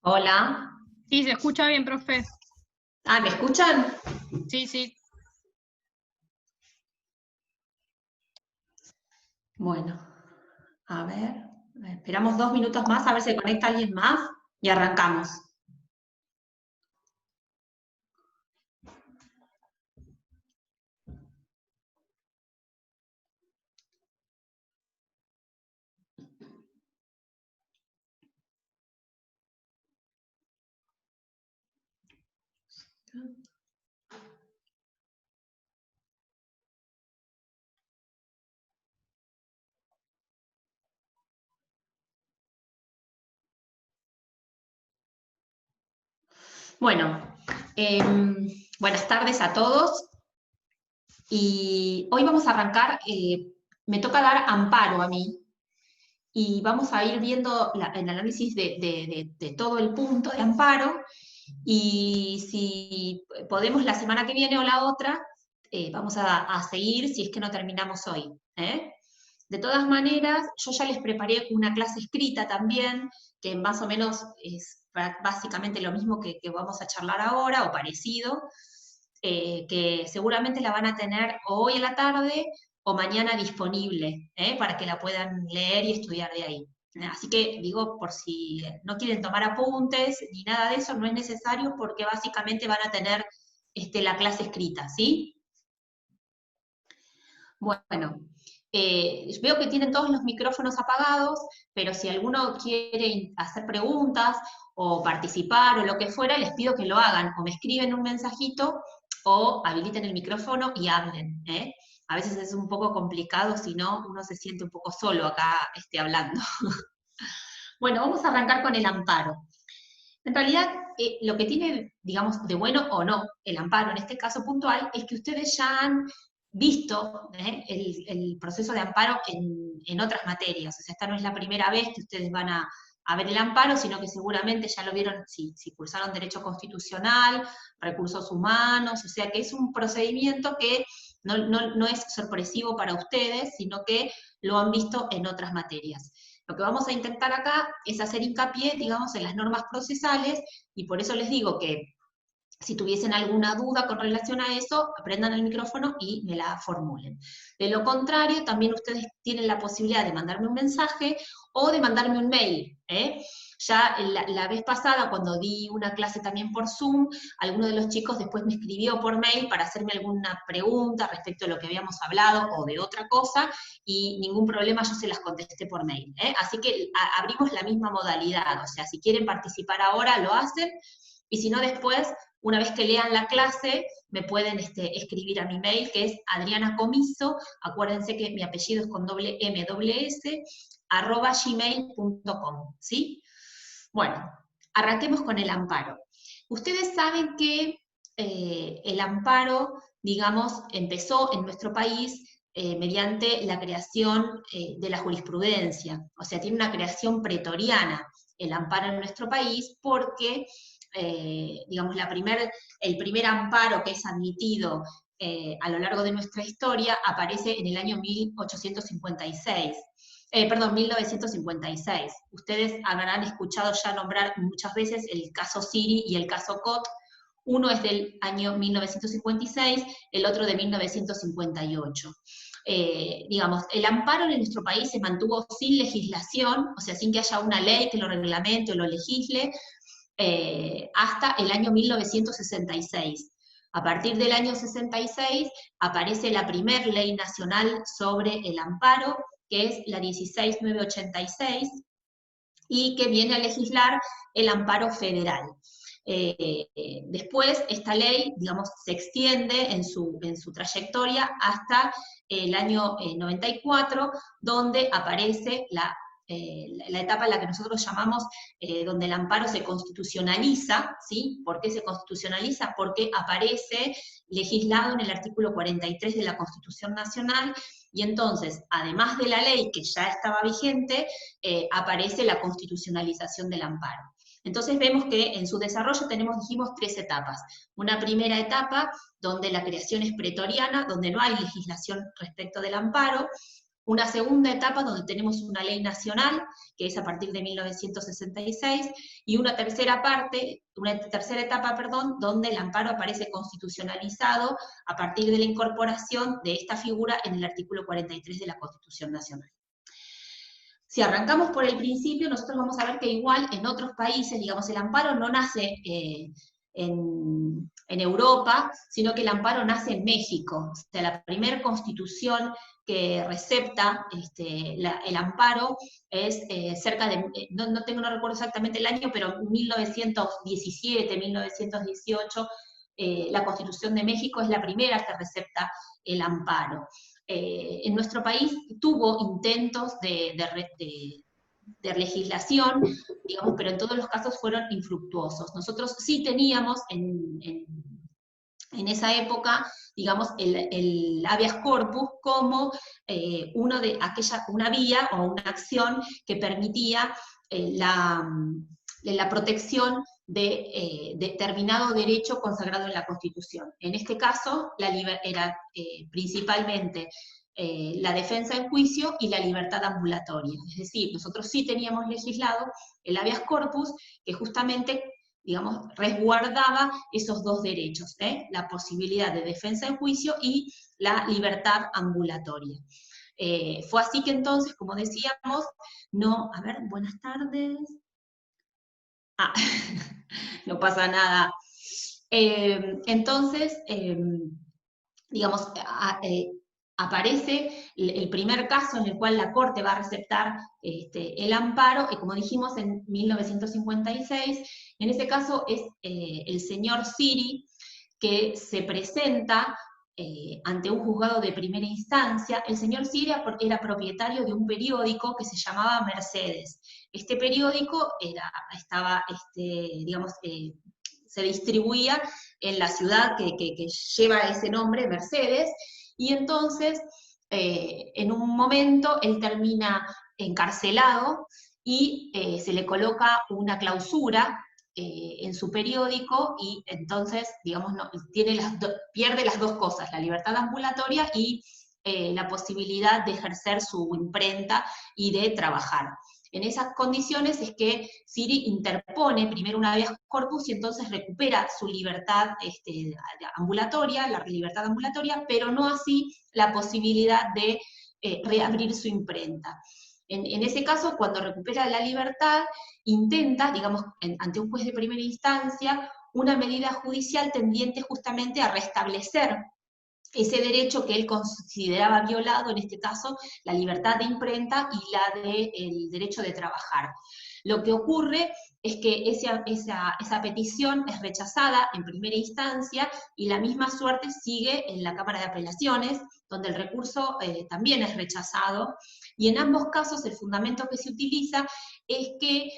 Hola. Sí, se escucha bien, profe. Ah, ¿me escuchan? Sí, sí. Bueno, a ver. Esperamos 2 minutos más a ver si conecta alguien más y arrancamos. Bueno, buenas tardes a todos y hoy vamos a arrancar, me toca dar amparo a mí y vamos a ir viendo el análisis de todo el punto de amparo y si podemos la semana que viene o la otra, vamos a seguir si es que no terminamos hoy. ¿Eh? De todas maneras, yo ya les preparé una clase escrita también, que más o menos es básicamente lo mismo que vamos a charlar ahora, o parecido, que seguramente la van a tener hoy en la tarde o mañana disponible, para que la puedan leer y estudiar de ahí. Así que digo, por si no quieren tomar apuntes ni nada de eso, no es necesario porque básicamente van a tener la clase escrita, ¿sí? Bueno, veo que tienen todos los micrófonos apagados, pero si alguno quiere hacer preguntas o participar o lo que fuera, les pido que lo hagan, o me escriben un mensajito o habiliten el micrófono y hablen, ¿eh? A veces es un poco complicado, si no, uno se siente un poco solo acá hablando. Bueno, vamos a arrancar con el amparo. En realidad, lo que tiene, digamos, de bueno o no el amparo en este caso puntual es que ustedes ya han visto el proceso de amparo en otras materias. O sea, esta no es la primera vez que ustedes van a ver el amparo, sino que seguramente ya lo vieron si cursaron Derecho Constitucional, Recursos Humanos, o sea que es un procedimiento que no es sorpresivo para ustedes, sino que lo han visto en otras materias. Lo que vamos a intentar acá es hacer hincapié, digamos, en las normas procesales, y por eso les digo que si tuviesen alguna duda con relación a eso, prendan el micrófono y me la formulen. De lo contrario, también ustedes tienen la posibilidad de mandarme un mensaje o de mandarme un mail. Ya la vez pasada, cuando di una clase también por Zoom, alguno de los chicos después me escribió por mail para hacerme alguna pregunta respecto a lo que habíamos hablado o de otra cosa, y ningún problema, yo se las contesté por mail. Así que abrimos la misma modalidad, o sea, si quieren participar ahora, lo hacen, y si no después, una vez que lean la clase, me pueden escribir a mi mail, que es Adriana Comiso, acuérdense que mi apellido es con doble M, doble S, @gmail.com, ¿sí? Bueno, arranquemos con el amparo. Ustedes saben que el amparo, digamos, empezó en nuestro país mediante la creación de la jurisprudencia, o sea, tiene una creación pretoriana el amparo en nuestro país porque, digamos, el primer amparo que es admitido a lo largo de nuestra historia aparece en el año 1856. Perdón, 1956. Ustedes habrán escuchado ya nombrar muchas veces el caso Siri y el caso Cot. Uno es del año 1956, el otro de 1958. Digamos, el amparo en nuestro país se mantuvo sin legislación, o sea, sin que haya una ley que lo reglamente o lo legisle, hasta el año 1966. A partir del año 66 aparece la primer ley nacional sobre el amparo, que es la 16986, y que viene a legislar el amparo federal. Después, esta ley, digamos, se extiende en su trayectoria hasta el año 94, donde aparece la etapa en la que nosotros llamamos donde el amparo se constitucionaliza, ¿sí? ¿Por qué se constitucionaliza? Porque aparece legislado en el artículo 43 de la Constitución Nacional, y entonces, además de la ley que ya estaba vigente, aparece la constitucionalización del amparo. Entonces vemos que en su desarrollo dijimos, 3 etapas. Una primera etapa donde la creación es pretoriana, donde no hay legislación respecto del amparo. una segunda etapa donde tenemos una ley nacional, que es a partir de 1966, y una tercera etapa, donde el amparo aparece constitucionalizado a partir de la incorporación de esta figura en el artículo 43 de la Constitución Nacional. Si arrancamos por el principio, nosotros vamos a ver que igual en otros países, digamos, el amparo no nace en Europa, sino que el amparo nace en México. O sea, la primera constitución que recepta el amparo es cerca de, no recuerdo exactamente el año, pero 1917, 1918, la Constitución de México es la primera que recepta el amparo. En nuestro país tuvo intentos de legislación, digamos, pero en todos los casos fueron infructuosos. Nosotros sí teníamos en esa época, digamos, el habeas corpus como una vía o una acción que permitía la protección de determinado derecho consagrado en la Constitución. En este caso, era principalmente la defensa en juicio y la libertad ambulatoria. Es decir, nosotros sí teníamos legislado el habeas corpus, que justamente, digamos, resguardaba esos dos derechos, la posibilidad de defensa en juicio y la libertad ambulatoria. Fue así que entonces, como decíamos, buenas tardes. No pasa nada. Entonces, digamos, aparece el primer caso en el cual la Corte va a receptar el amparo, y como dijimos, en 1956, en ese caso es el señor Siri, que se presenta ante un juzgado de primera instancia. El señor Siri era propietario de un periódico que se llamaba Mercedes. Este periódico se distribuía en la ciudad que lleva ese nombre, Mercedes, y entonces, en un momento, él termina encarcelado y se le coloca una clausura en su periódico, y entonces, digamos, pierde las dos cosas, la libertad ambulatoria y la posibilidad de ejercer su imprenta y de trabajar. En esas condiciones es que Siri interpone primero un habeas corpus y entonces recupera su libertad ambulatoria, la libertad ambulatoria, pero no así la posibilidad de reabrir su imprenta. En ese caso, cuando recupera la libertad, intenta, digamos, ante un juez de primera instancia, una medida judicial tendiente justamente a restablecer ese derecho que él consideraba violado, en este caso, la libertad de imprenta y el derecho de trabajar. Lo que ocurre es que esa petición es rechazada en primera instancia, y la misma suerte sigue en la Cámara de Apelaciones, donde el recurso también es rechazado, y en ambos casos el fundamento que se utiliza es que,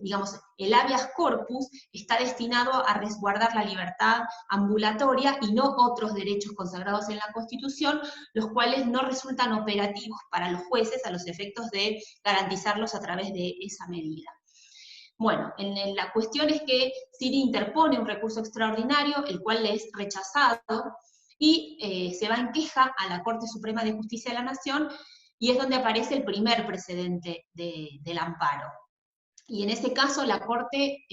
digamos, el habeas corpus está destinado a resguardar la libertad ambulatoria y no otros derechos consagrados en la Constitución, los cuales no resultan operativos para los jueces a los efectos de garantizarlos a través de esa medida. Bueno, la cuestión es que Siri interpone un recurso extraordinario, el cual le es rechazado, y se va en queja a la Corte Suprema de Justicia de la Nación, y es donde aparece el primer precedente del amparo. Y en ese caso la Corte,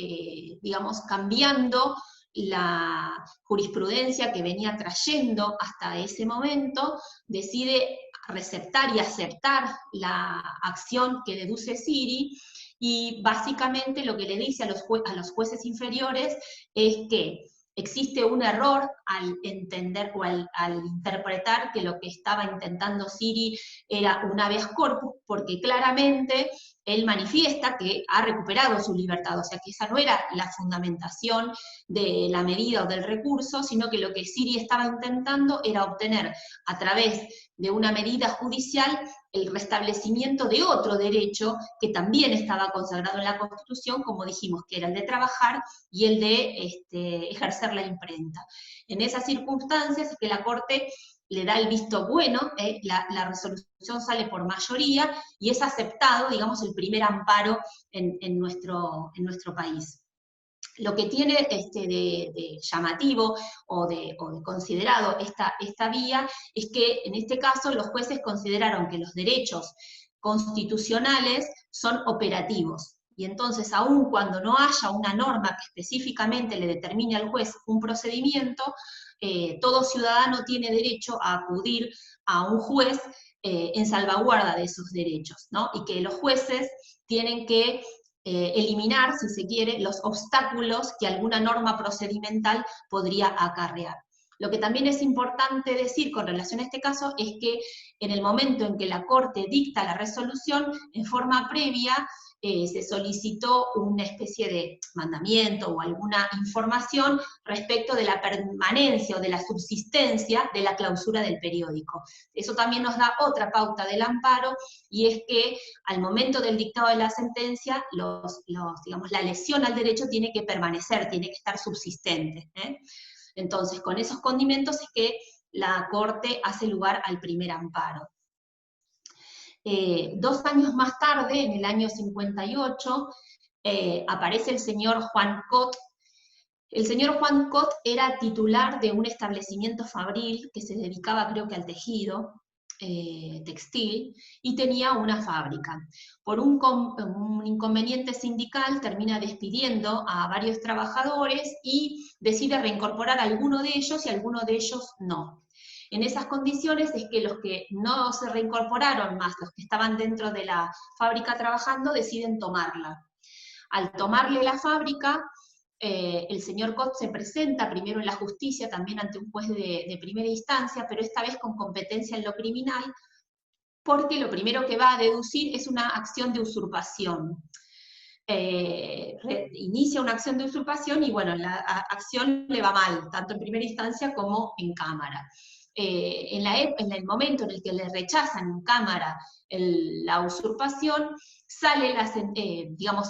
digamos, cambiando la jurisprudencia que venía trayendo hasta ese momento, decide receptar y aceptar la acción que deduce Siri, y básicamente lo que le dice a los jueces inferiores es que existe un error al entender o al interpretar que lo que estaba intentando Siri era un habeas corpus, porque claramente él manifiesta que ha recuperado su libertad, o sea que esa no era la fundamentación de la medida o del recurso, sino que lo que Siri estaba intentando era obtener a través de una medida judicial el restablecimiento de otro derecho que también estaba consagrado en la Constitución, como dijimos, que era el de trabajar y el de ejercer la imprenta. En esas circunstancias es que la Corte le da el visto bueno, la resolución sale por mayoría, y es aceptado, digamos, el primer amparo en nuestro país. Lo que tiene de llamativo o de considerado esta vía es que en este caso los jueces consideraron que los derechos constitucionales son operativos. Y entonces, aun cuando no haya una norma que específicamente le determine al juez un procedimiento, todo ciudadano tiene derecho a acudir a un juez en salvaguarda de esos derechos, ¿no? Y que los jueces tienen que eliminar, si se quiere, los obstáculos que alguna norma procedimental podría acarrear. Lo que también es importante decir con relación a este caso es que en el momento en que la Corte dicta la resolución, en forma previa, se solicitó una especie de mandamiento o alguna información respecto de la permanencia o de la subsistencia de la clausura del periódico. Eso también nos da otra pauta del amparo, y es que al momento del dictado de la sentencia, digamos, la lesión al derecho tiene que permanecer, tiene que estar subsistente. Entonces, con esos condimentos es que la Corte hace lugar al primer amparo. 2 años más tarde, en el año 58, aparece el señor Juan Cot. El señor Juan Cot era titular de un establecimiento fabril que se dedicaba, creo que al tejido textil, y tenía una fábrica. Por un inconveniente sindical termina despidiendo a varios trabajadores y decide reincorporar a alguno de ellos y a alguno de ellos no. En esas condiciones es que los que no se reincorporaron, más los que estaban dentro de la fábrica trabajando, deciden tomarla. Al tomarle la fábrica, el señor Cot se presenta primero en la justicia, también ante un juez de primera instancia, pero esta vez con competencia en lo criminal, porque lo primero que va a deducir es una acción de usurpación. Inicia una acción de usurpación y bueno, la acción le va mal, tanto en primera instancia como en cámara. En el momento en el que le rechazan en cámara la usurpación, sale digamos,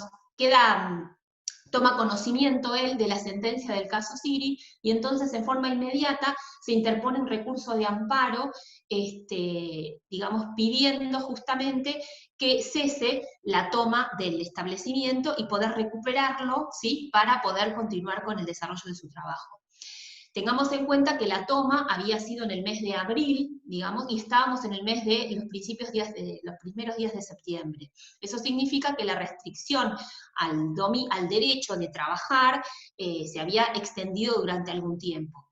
toma conocimiento él de la sentencia del caso Siri, y entonces en forma inmediata se interpone un recurso de amparo, digamos, pidiendo justamente que cese la toma del establecimiento y poder recuperarlo, ¿sí?, para poder continuar con el desarrollo de su trabajo. Tengamos en cuenta que la toma había sido en el mes de abril, digamos, y estábamos en el mes de los primeros días de septiembre. Eso significa que la restricción al derecho de trabajar se había extendido durante algún tiempo,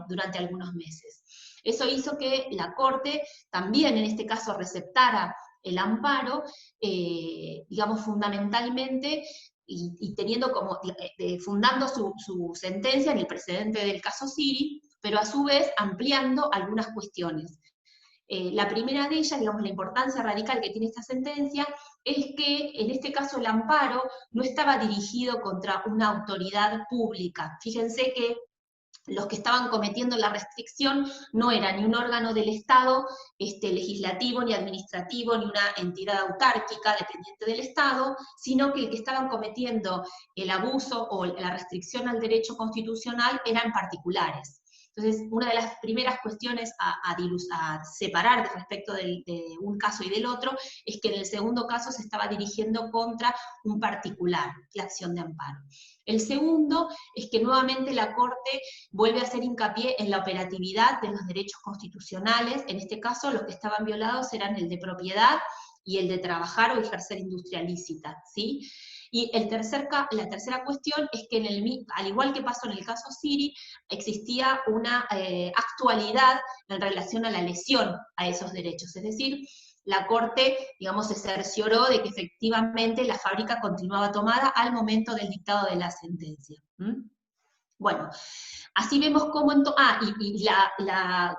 durante algunos meses. Eso hizo que la Corte también, en este caso, receptara el amparo, digamos, fundamentalmente, y teniendo como, fundando su sentencia en el precedente del caso Siri, pero a su vez ampliando algunas cuestiones. La primera de ellas, digamos, la importancia radical que tiene esta sentencia, es que en este caso el amparo no estaba dirigido contra una autoridad pública. Fíjense que los que estaban cometiendo la restricción no era ni un órgano del Estado legislativo, ni administrativo, ni una entidad autárquica dependiente del Estado, sino que el que estaban cometiendo el abuso o la restricción al derecho constitucional eran particulares. Entonces, una de las primeras cuestiones a separar respecto de un caso y del otro es que en el segundo caso se estaba dirigiendo contra un particular, la acción de amparo. El segundo es que nuevamente la Corte vuelve a hacer hincapié en la operatividad de los derechos constitucionales. En este caso, los que estaban violados eran el de propiedad y el de trabajar o ejercer industria lícita, ¿sí? Y la tercera cuestión es que, al igual que pasó en el caso Siri, existía una actualidad en relación a la lesión a esos derechos. Es decir, la Corte, digamos, se cercioró de que efectivamente la fábrica continuaba tomada al momento del dictado de la sentencia. Bueno, así vemos cómo... la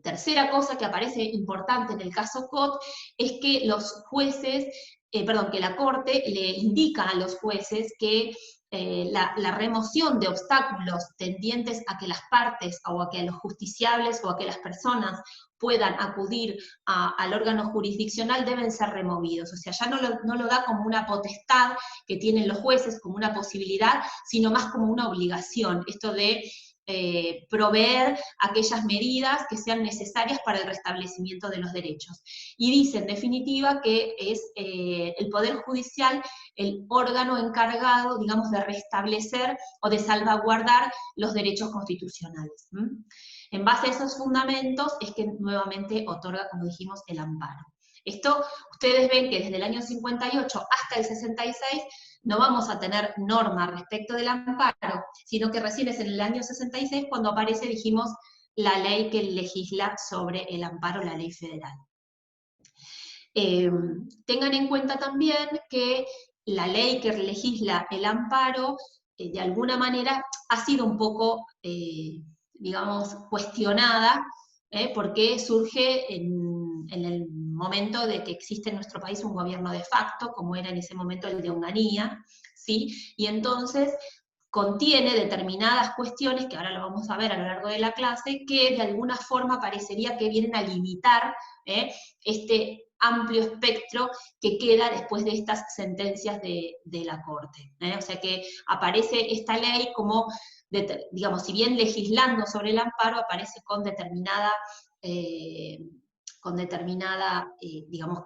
tercera cosa que aparece importante en el caso Cot es que los jueces, que la Corte le indica a los jueces que la remoción de obstáculos tendientes a que las partes o a que los justiciables o a que las personas puedan acudir al órgano jurisdiccional deben ser removidos. O sea, ya no lo da como una potestad que tienen los jueces, como una posibilidad, sino más como una obligación. Esto de proveer aquellas medidas que sean necesarias para el restablecimiento de los derechos. Y dice, en definitiva, que es el Poder Judicial el órgano encargado, digamos, de restablecer o de salvaguardar los derechos constitucionales. En base a esos fundamentos es que nuevamente otorga, como dijimos, el amparo. Esto, ustedes ven que desde el año 58 hasta el 66 no vamos a tener norma respecto del amparo, sino que recién es en el año 66 cuando aparece, dijimos, la ley que legisla sobre el amparo, la ley federal. Tengan en cuenta también que la ley que legisla el amparo, de alguna manera, ha sido un poco, digamos, cuestionada, porque surge en el momento de que existe en nuestro país un gobierno de facto, como era en ese momento el de Onganía, ¿sí? Y entonces contiene determinadas cuestiones, que ahora lo vamos a ver a lo largo de la clase, que de alguna forma parecería que vienen a limitar este amplio espectro que queda después de estas sentencias de la Corte. O sea que aparece esta ley como, digamos, si bien legislando sobre el amparo, aparece con determinada, digamos,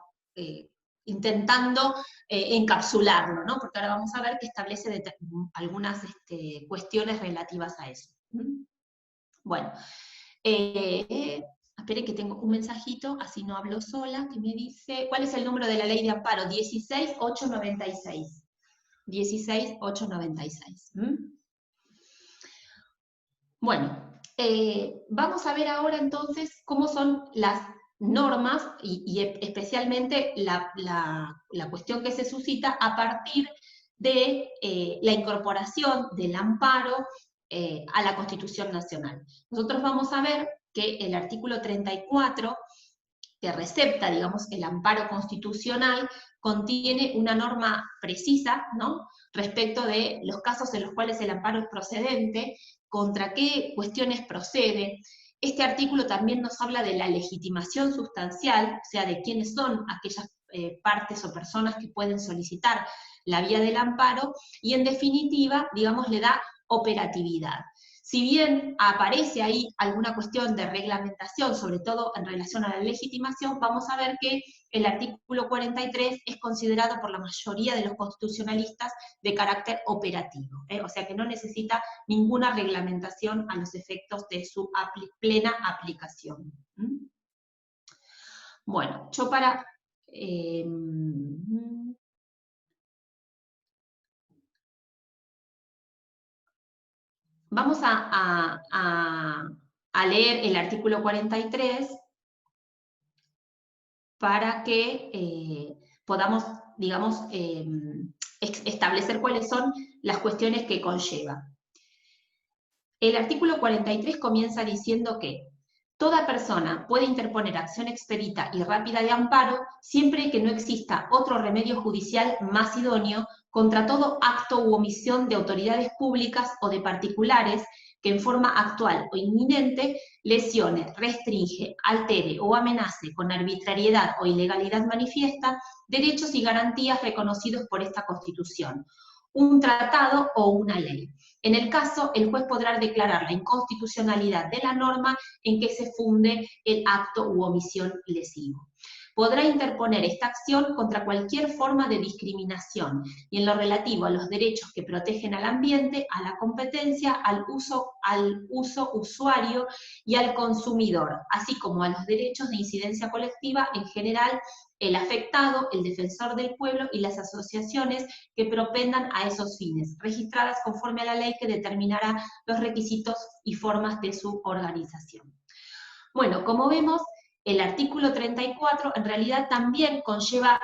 intentando encapsularlo, ¿no? Porque ahora vamos a ver que establece algunas cuestiones relativas a eso. Bueno, esperen que tengo un mensajito, así no hablo sola, que me dice, ¿cuál es el número de la ley de amparo? 16896. 16896. Bueno, vamos a ver ahora entonces cómo son las normas y especialmente la cuestión que se suscita a partir de la incorporación del amparo a la Constitución Nacional. Nosotros vamos a ver que el artículo 34, que recepta, digamos, el amparo constitucional, contiene una norma precisa, ¿no?, respecto de los casos en los cuales el amparo es procedente, contra qué cuestiones procede. Este artículo también nos habla de la legitimación sustancial, o sea, de quiénes son aquellas partes o personas que pueden solicitar la vía del amparo, y en definitiva, digamos, le da operatividad. Si bien aparece ahí alguna cuestión de reglamentación, sobre todo en relación a la legitimación, vamos a ver que el artículo 43 es considerado por la mayoría de los constitucionalistas de carácter operativo, o sea que no necesita ninguna reglamentación a los efectos de su plena aplicación. Bueno, yo para... vamos a leer el artículo 43 para que podamos, digamos, establecer cuáles son las cuestiones que conlleva. El artículo 43 comienza diciendo que toda persona puede interponer acción expedita y rápida de amparo siempre que no exista otro remedio judicial más idóneo contra todo acto u omisión de autoridades públicas o de particulares que en forma actual o inminente lesione, restringe, altere o amenace con arbitrariedad o ilegalidad manifiesta derechos y garantías reconocidos por esta Constitución, un tratado o una ley. En el caso, el juez podrá declarar la inconstitucionalidad de la norma en que se funde el acto u omisión lesivo. Podrá interponer esta acción contra cualquier forma de discriminación y en lo relativo a los derechos que protegen al ambiente, a la competencia, al uso usuario y al consumidor, así como a los derechos de incidencia colectiva en general, el afectado, el defensor del pueblo y las asociaciones que propendan a esos fines, registradas conforme a la ley que determinará los requisitos y formas de su organización. Bueno, como vemos, el artículo 34 en realidad también conlleva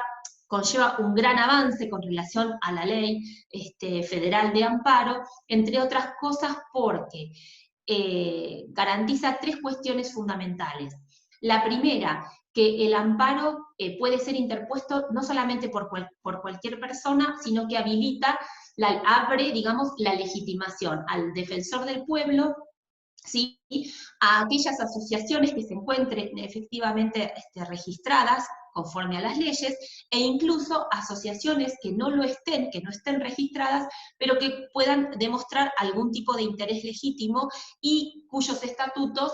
un gran avance con relación a la ley federal de amparo, entre otras cosas porque garantiza tres cuestiones fundamentales. La primera, que el amparo puede ser interpuesto no solamente por cualquier persona, sino que abre, digamos, la legitimación al defensor del pueblo, ¿sí?, a aquellas asociaciones que se encuentren efectivamente registradas conforme a las leyes, e incluso asociaciones que no lo estén, que no estén registradas, pero que puedan demostrar algún tipo de interés legítimo y cuyos estatutos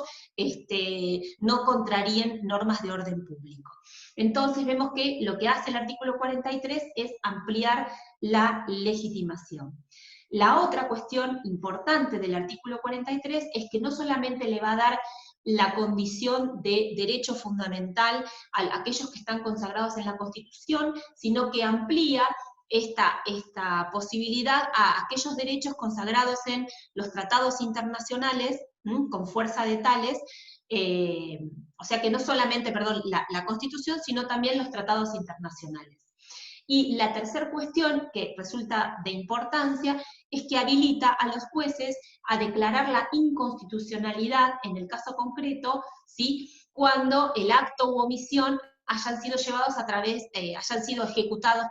no contraríen normas de orden público. Entonces vemos que lo que hace el artículo 43 es ampliar la legitimación. La otra cuestión importante del artículo 43 es que no solamente le va a dar la condición de derecho fundamental a aquellos que están consagrados en la Constitución, sino que amplía esta posibilidad a aquellos derechos consagrados en los tratados internacionales, con fuerza de tales, o sea que no solamente, perdón, la Constitución, sino también los tratados internacionales. Y la tercera cuestión que resulta de importancia es que habilita a los jueces a declarar la inconstitucionalidad, en el caso concreto, ¿sí?, cuando el acto u omisión hayan sido llevados a través, hayan sido ejecutados,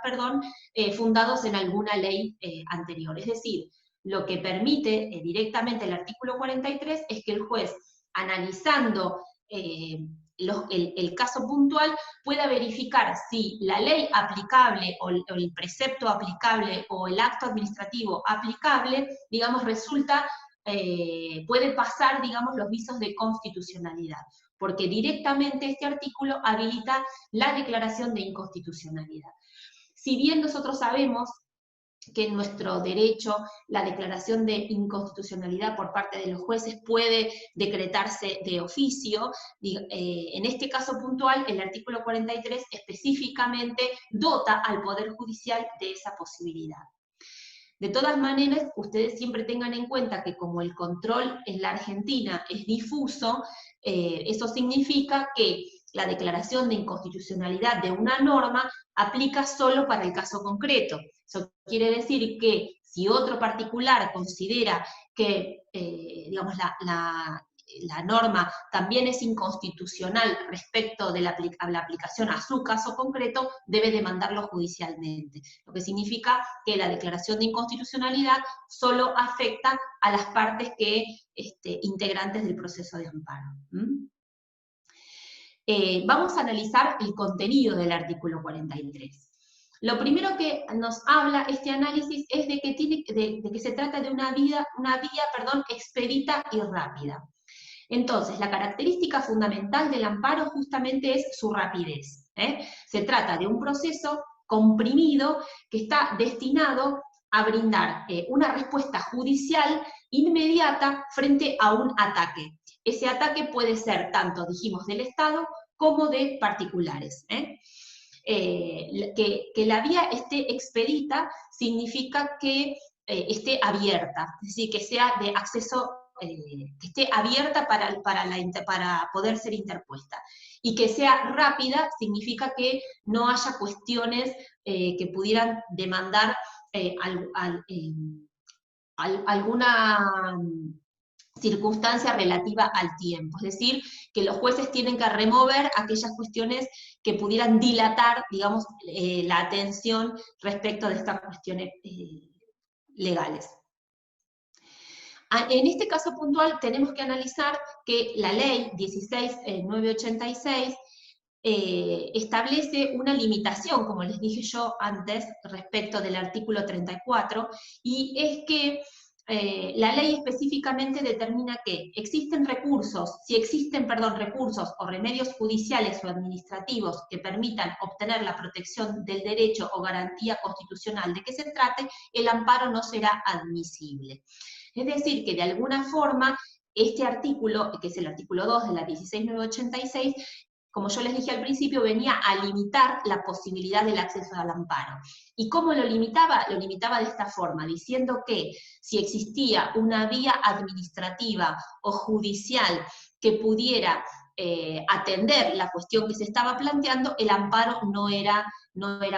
fundados en alguna ley anterior. Es decir, lo que permite directamente el artículo 43 es que el juez, analizando el caso puntual, pueda verificar si la ley aplicable o el precepto aplicable o el acto administrativo aplicable, digamos, puede pasar, digamos, los visos de constitucionalidad, porque directamente este artículo habilita la declaración de inconstitucionalidad. Si bien nosotros sabemos que en nuestro derecho la declaración de inconstitucionalidad por parte de los jueces puede decretarse de oficio, en este caso puntual, el artículo 43 específicamente dota al Poder Judicial de esa posibilidad. De todas maneras, ustedes siempre tengan en cuenta que como el control en la Argentina es difuso, eso significa que la declaración de inconstitucionalidad de una norma aplica solo para el caso concreto. Eso quiere decir que si otro particular considera que, digamos, la norma también es inconstitucional respecto de la aplicación a su caso concreto, debe demandarlo judicialmente. Lo que significa que la declaración de inconstitucionalidad solo afecta a las partes integrantes del proceso de amparo. Vamos a analizar el contenido del artículo 43. Lo primero que nos habla este análisis es de que se trata de una vía expedita y rápida. Entonces, la característica fundamental del amparo justamente es su rapidez. Se trata de un proceso comprimido que está destinado a brindar una respuesta judicial inmediata frente a un ataque. Ese ataque puede ser tanto, dijimos, del Estado como de particulares. Que la vía esté expedita significa que esté abierta, es decir, que sea de acceso, que esté abierta para poder ser interpuesta. Y que sea rápida significa que no haya cuestiones que pudieran demandar alguna circunstancia relativa al tiempo, es decir, que los jueces tienen que remover aquellas cuestiones que pudieran dilatar, digamos, la atención respecto de estas cuestiones legales. En este caso puntual tenemos que analizar que la ley 16.986 establece una limitación, como les dije yo antes, respecto del artículo 34, y es que la ley específicamente determina que existen recursos, si existen, recursos o remedios judiciales o administrativos que permitan obtener la protección del derecho o garantía constitucional de que se trate, el amparo no será admisible. Es decir, que de alguna forma este artículo, que es el artículo 2 de la 16.986, como yo les dije al principio, venía a limitar la posibilidad del acceso al amparo. ¿Y cómo lo limitaba? Lo limitaba de esta forma, diciendo que si existía una vía administrativa o judicial que pudiera atender la cuestión que se estaba planteando, el amparo no era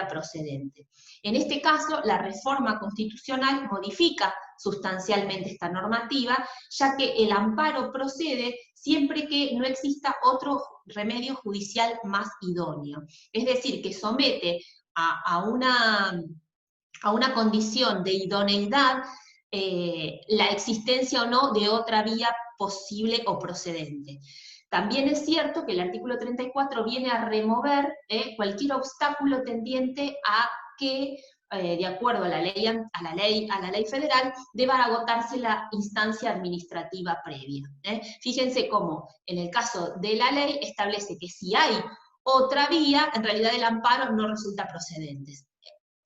procedente. En este caso, la reforma constitucional modifica sustancialmente esta normativa, ya que el amparo procede siempre que no exista otro remedio judicial más idóneo. Es decir, que somete a una condición de idoneidad la existencia o no de otra vía posible o procedente. También es cierto que el artículo 34 viene a remover cualquier obstáculo tendiente a que, de acuerdo a la ley federal, deba agotarse la instancia administrativa previa. Fíjense cómo en el caso de la ley establece que si hay otra vía, en realidad el amparo no resulta procedente.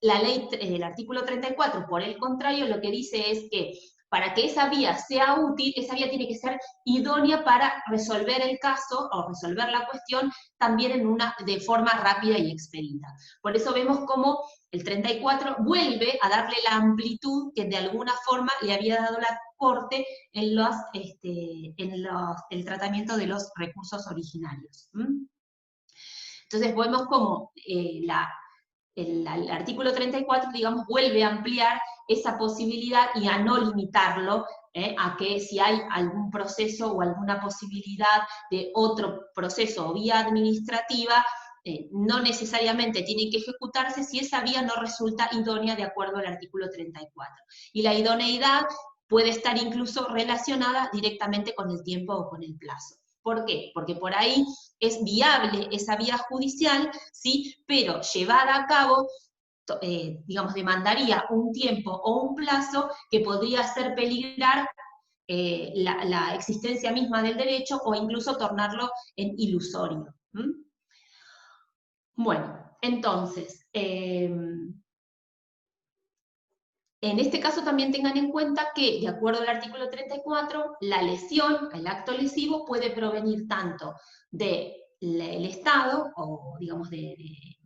La ley, el artículo 34, por el contrario, lo que dice es que para que esa vía sea útil, esa vía tiene que ser idónea para resolver el caso o resolver la cuestión también de forma rápida y expedita. Por eso vemos cómo el 34 vuelve a darle la amplitud que de alguna forma le había dado la Corte en el tratamiento de los recursos originarios. Entonces vemos cómo el artículo 34, digamos, vuelve a ampliar esa posibilidad y a no limitarlo a que si hay algún proceso o alguna posibilidad de otro proceso o vía administrativa, no necesariamente tiene que ejecutarse si esa vía no resulta idónea de acuerdo al artículo 34. Y la idoneidad puede estar incluso relacionada directamente con el tiempo o con el plazo. ¿Por qué? Porque por ahí es viable esa vía judicial, ¿sí? Pero llevada a cabo, digamos, demandaría un tiempo o un plazo que podría hacer peligrar la existencia misma del derecho o incluso tornarlo en ilusorio. Bueno, entonces, en este caso también tengan en cuenta que, de acuerdo al artículo 34, la lesión, el acto lesivo, puede provenir tanto del Estado, o digamos de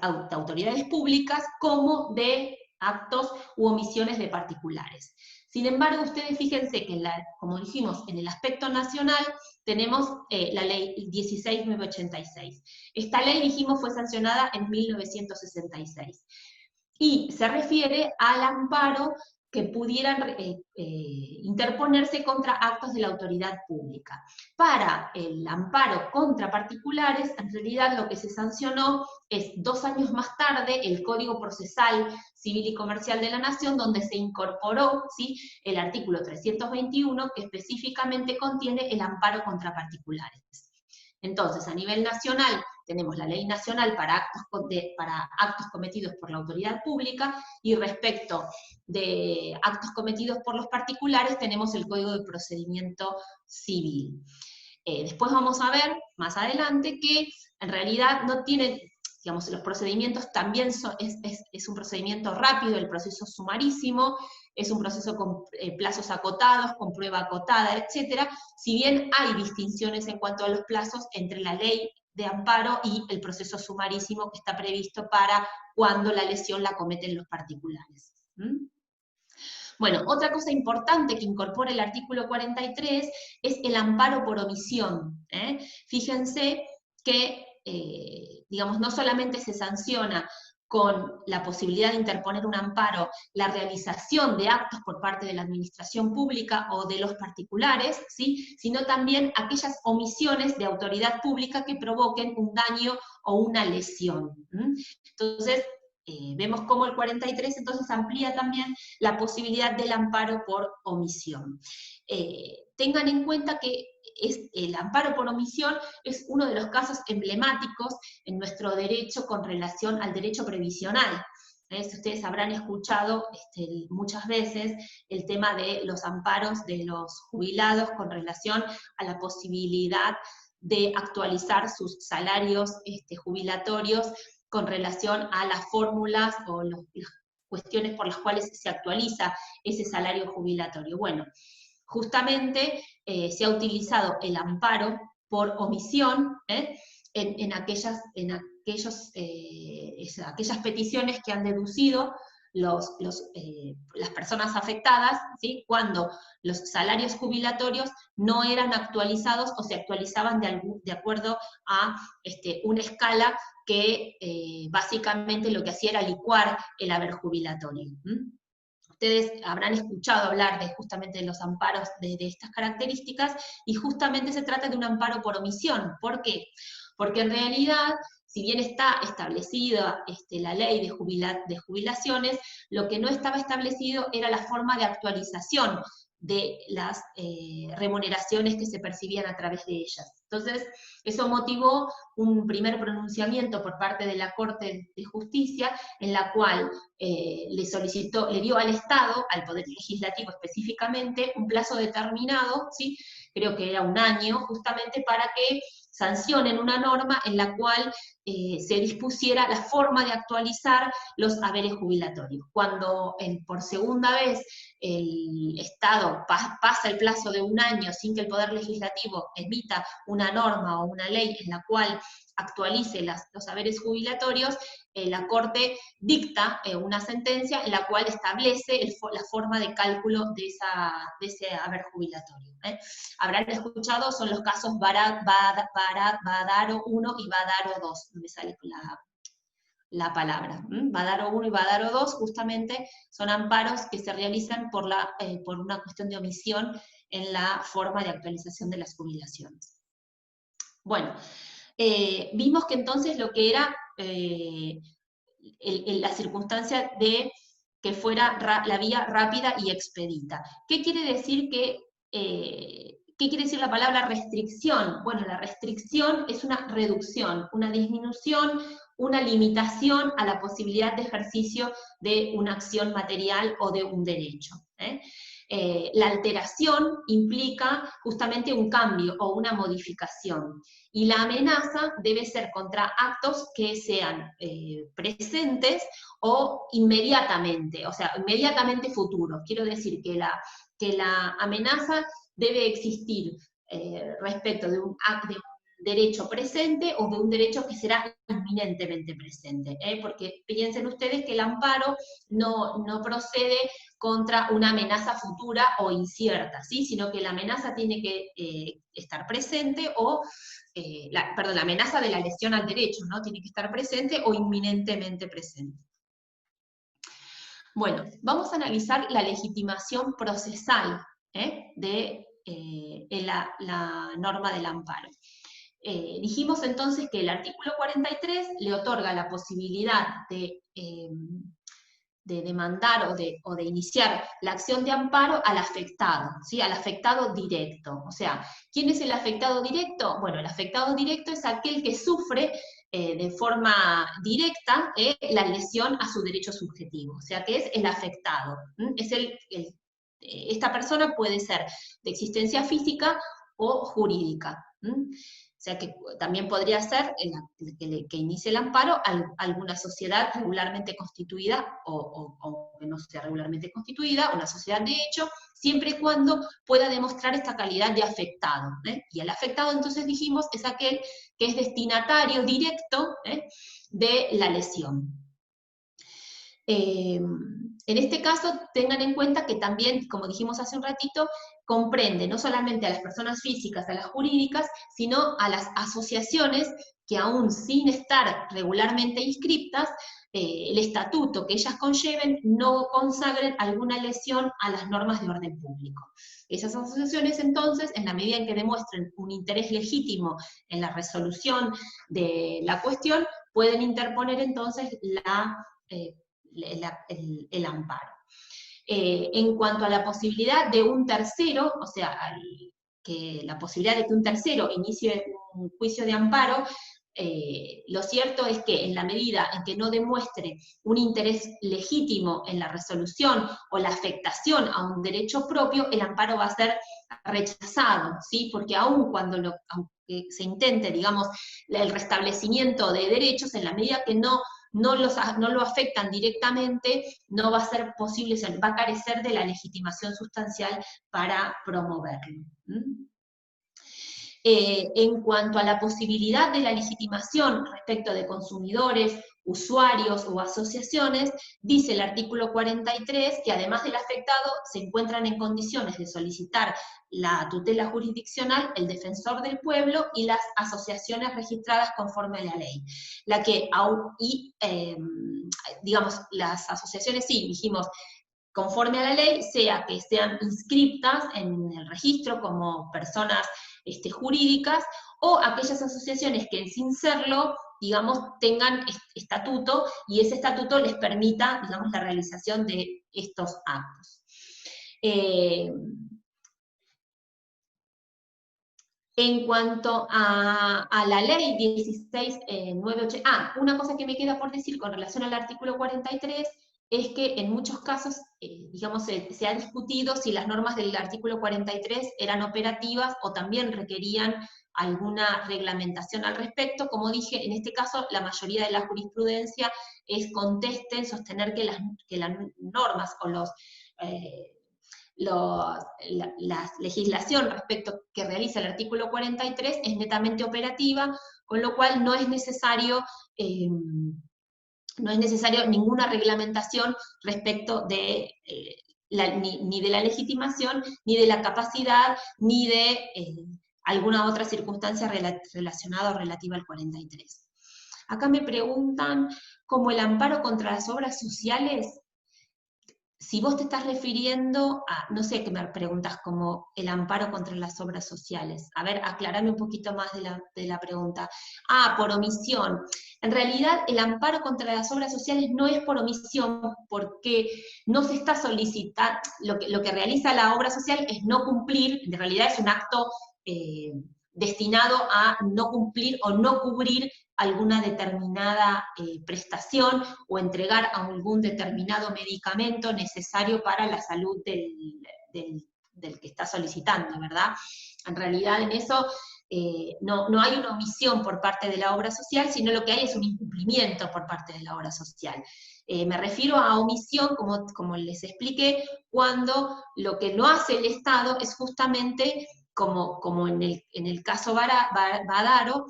autoridades públicas, como de actos u omisiones de particulares. Sin embargo, ustedes fíjense que, como dijimos, en el aspecto nacional tenemos la ley 16.986. Esta ley, dijimos, fue sancionada en 1966. Y se refiere al amparo que pudieran interponerse contra actos de la autoridad pública. Para el amparo contra particulares, en realidad lo que se sancionó es 2 años más tarde el Código Procesal Civil y Comercial de la Nación, donde se incorporó, ¿sí?, el artículo 321, que específicamente contiene el amparo contra particulares. Entonces, a nivel nacional, tenemos la Ley Nacional para actos cometidos por la autoridad pública, y respecto de actos cometidos por los particulares, tenemos el Código de Procedimiento Civil. Después vamos a ver, más adelante, que en realidad no tienen, digamos, los procedimientos también es un procedimiento rápido, el proceso sumarísimo, es un proceso con plazos acotados, con prueba acotada, etc. Si bien hay distinciones en cuanto a los plazos entre la ley de amparo y el proceso sumarísimo que está previsto para cuando la lesión la cometen los particulares. Bueno, otra cosa importante que incorpora el artículo 43 es el amparo por omisión. Fíjense que, digamos, no solamente se sanciona con la posibilidad de interponer un amparo la realización de actos por parte de la administración pública o de los particulares, ¿sí?, sino también aquellas omisiones de autoridad pública que provoquen un daño o una lesión. Entonces, vemos cómo el 43 entonces amplía también la posibilidad del amparo por omisión. Tengan en cuenta que el amparo por omisión es uno de los casos emblemáticos en nuestro derecho con relación al derecho previsional. Si ustedes habrán escuchado muchas veces el tema de los amparos de los jubilados con relación a la posibilidad de actualizar sus salarios jubilatorios con relación a las fórmulas o las cuestiones por las cuales se actualiza ese salario jubilatorio. Bueno, justamente se ha utilizado el amparo por omisión en aquellas peticiones que han deducido las personas afectadas, ¿sí?, cuando los salarios jubilatorios no eran actualizados o se actualizaban de acuerdo a una escala que básicamente lo que hacía era licuar el haber jubilatorio. Ustedes habrán escuchado hablar justamente de los amparos de estas características, y justamente se trata de un amparo por omisión. ¿Por qué? Porque en realidad, si bien está establecida la ley de jubilaciones, lo que no estaba establecido era la forma de actualización de las remuneraciones que se percibían a través de ellas. Entonces, eso motivó un primer pronunciamiento por parte de la Corte de Justicia, en la cual le dio al Estado, al Poder Legislativo específicamente, un plazo determinado, ¿sí? Creo que era un año, justamente para que sancionen una norma en la cual se dispusiera la forma de actualizar los haberes jubilatorios. Cuando por segunda vez el Estado pasa el plazo de un año sin que el Poder Legislativo emita una norma o una ley en la cual actualice los haberes jubilatorios, la Corte dicta una sentencia en la cual establece la forma de cálculo de ese haber jubilatorio. Habrán escuchado, son los casos Badaro 1 y Badaro 2, me sale la palabra. Badaro 1 y Badaro 2 justamente son amparos que se realizan por una cuestión de omisión en la forma de actualización de las jubilaciones. Bueno, vimos que entonces lo que era la circunstancia de que fuera la vía rápida y expedita. ¿Qué quiere decir ¿qué quiere decir la palabra restricción? Bueno, la restricción es una reducción, una disminución, una limitación a la posibilidad de ejercicio de una acción material o de un derecho. La alteración implica justamente un cambio o una modificación, y la amenaza debe ser contra actos que sean presentes o inmediatamente, o sea, inmediatamente futuros. Quiero decir que la amenaza debe existir respecto de un derecho presente o de un derecho que será inminentemente presente, porque piensen ustedes que el amparo no procede contra una amenaza futura o incierta, ¿sí? Sino que la amenaza tiene que estar presente o, la amenaza de la lesión al derecho, ¿no? Tiene que estar presente o inminentemente presente. Bueno, vamos a analizar la legitimación procesal de la norma del amparo. Dijimos entonces que el artículo 43 le otorga la posibilidad de demandar o de iniciar la acción de amparo al afectado, ¿sí? Al afectado directo. O sea, ¿quién es el afectado directo? Bueno, el afectado directo es aquel que sufre de forma directa la lesión a su derecho subjetivo, o sea, que es el afectado. Es esta persona puede ser de existencia física o jurídica. O sea que también podría ser que inicie el amparo alguna sociedad regularmente constituida o que no sea regularmente constituida, una sociedad de hecho, siempre y cuando pueda demostrar esta calidad de afectado. Y el afectado, entonces dijimos, es aquel que es destinatario directo de la lesión. En este caso, tengan en cuenta que también, como dijimos hace un ratito, comprende no solamente a las personas físicas, a las jurídicas, sino a las asociaciones que aún sin estar regularmente inscriptas, el estatuto que ellas conlleven no consagren alguna lesión a las normas de orden público. Esas asociaciones, entonces, en la medida en que demuestren un interés legítimo en la resolución de la cuestión, pueden interponer entonces el amparo. En cuanto a la posibilidad de un tercero, o sea, la posibilidad de que un tercero inicie un juicio de amparo, lo cierto es que en la medida en que no demuestre un interés legítimo en la resolución o la afectación a un derecho propio, el amparo va a ser rechazado, ¿sí? Porque aun cuando aunque se intente, digamos, el restablecimiento de derechos, en la medida que no lo afectan directamente, no va a ser posible, o sea, va a carecer de la legitimación sustancial para promoverlo. En cuanto a la posibilidad de la legitimación respecto de consumidores, usuarios o asociaciones, dice el artículo 43 que además del afectado se encuentran en condiciones de solicitar la tutela jurisdiccional el defensor del pueblo y las asociaciones registradas conforme a la ley. Digamos, las asociaciones sí, dijimos, conforme a la ley, sea que sean inscriptas en el registro como personas jurídicas, o aquellas asociaciones que sin serlo, digamos, tengan estatuto, y ese estatuto les permita, digamos, la realización de estos actos. En cuanto a la ley 16.980, una cosa que me queda por decir con relación al artículo 43 es que en muchos casos, digamos, se ha discutido si las normas del artículo 43 eran operativas o también requerían alguna reglamentación al respecto. Como dije, en este caso la mayoría de la jurisprudencia es conteste en sostener que las normas o la legislación respecto que realiza el artículo 43 es netamente operativa, con lo cual no es necesario ninguna reglamentación respecto de ni de la legitimación, ni de la capacidad, ni de alguna otra circunstancia relacionada o relativa al 43. Acá me preguntan, ¿cómo el amparo contra las obras sociales? Si vos te estás refiriendo a, no sé qué me preguntas, como el amparo contra las obras sociales. A ver, aclarame un poquito más de la pregunta. Ah, por omisión. En realidad, el amparo contra las obras sociales no es por omisión, porque no se está solicitando, lo que realiza la obra social es no cumplir, en realidad es un acto destinado a no cumplir o no cubrir alguna determinada prestación o entregar a algún determinado medicamento necesario para la salud del que está solicitando, ¿verdad? En realidad en eso no hay una omisión por parte de la obra social, sino lo que hay es un incumplimiento por parte de la obra social. Me refiero a omisión, como les expliqué, cuando lo que no hace el Estado es justamente, como en el caso Badaro,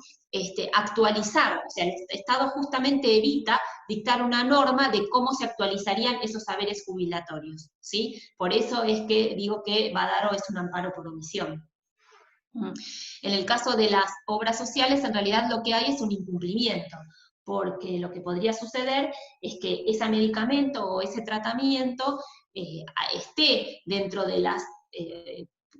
actualizar, o sea, el Estado justamente evita dictar una norma de cómo se actualizarían esos saberes jubilatorios, ¿sí? Por eso es que digo que Badaro es un amparo por omisión. En el caso de las obras sociales, en realidad lo que hay es un incumplimiento, porque lo que podría suceder es que ese medicamento o ese tratamiento esté dentro de las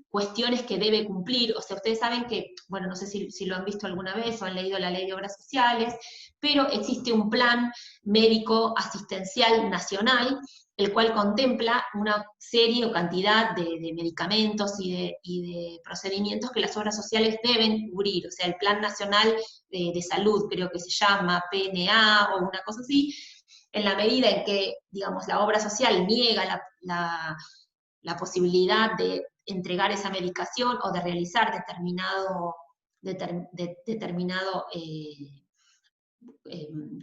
cuestiones que debe cumplir. O sea, ustedes saben que, bueno, no sé si lo han visto alguna vez o han leído la Ley de Obras Sociales, pero existe un plan médico asistencial nacional, el cual contempla una serie o cantidad de medicamentos y de procedimientos que las obras sociales deben cubrir. O sea, el Plan Nacional de Salud, creo que se llama PNA o una cosa así. En la medida en que, digamos, la obra social niega la posibilidad de entregar esa medicación o de realizar determinado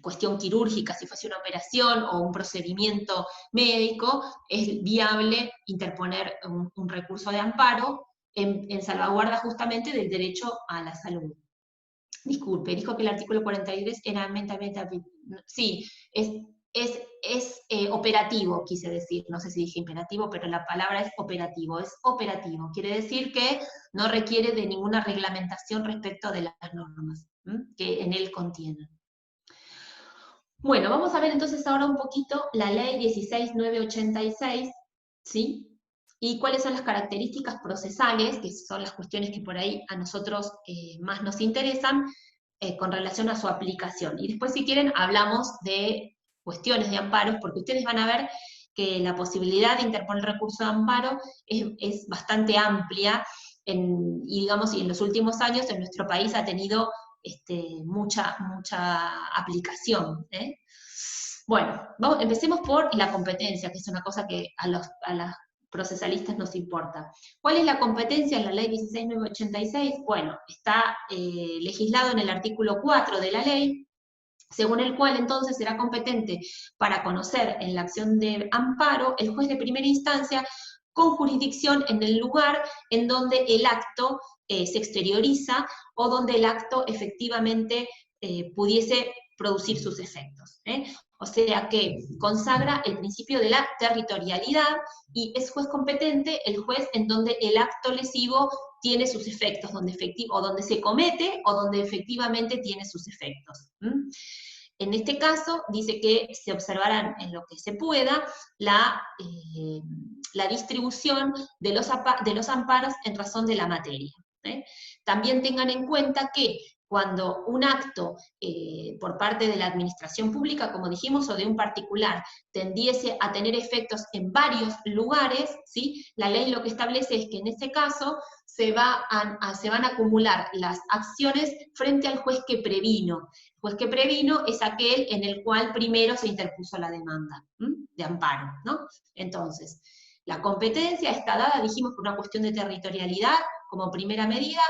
cuestión quirúrgica, si fuese una operación o un procedimiento médico, es viable interponer un recurso de amparo en salvaguarda justamente del derecho a la salud. Disculpe, dijo que el artículo 43 era sí, es operativo, quise decir, no sé si dije imperativo, pero la palabra es operativo, quiere decir que no requiere de ninguna reglamentación respecto de las normas que en él contienen. Bueno, vamos a ver entonces ahora un poquito la ley 16.986, ¿sí? Y cuáles son las características procesales, que son las cuestiones que por ahí a nosotros más nos interesan, con relación a su aplicación. Y después, si quieren, hablamos de cuestiones de amparos, porque ustedes van a ver que la posibilidad de interponer recurso de amparo es bastante amplia, y digamos, y en los últimos años en nuestro país ha tenido mucha aplicación. Bueno, empecemos por la competencia, que es una cosa que a los procesalistas nos importa. ¿Cuál es la competencia en la ley 16.986? Bueno, está legislado en el artículo 4 de la ley, según el cual entonces será competente para conocer en la acción de amparo el juez de primera instancia con jurisdicción en el lugar en donde el acto se exterioriza o donde el acto efectivamente pudiese producir sus efectos. O sea que consagra el principio de la territorialidad y es juez competente el juez en donde el acto lesivo tiene sus efectos, o donde se comete o donde efectivamente tiene sus efectos. En este caso, dice que se observarán en lo que se pueda la distribución de los amparos en razón de la materia. También tengan en cuenta que cuando un acto por parte de la administración pública, como dijimos, o de un particular, tendiese a tener efectos en varios lugares, ¿sí? La ley lo que establece es que en ese caso se van a acumular las acciones frente al juez que previno. El juez que previno es aquel en el cual primero se interpuso la demanda de amparo, ¿no? Entonces, la competencia está dada, dijimos, por una cuestión de territorialidad, como primera medida,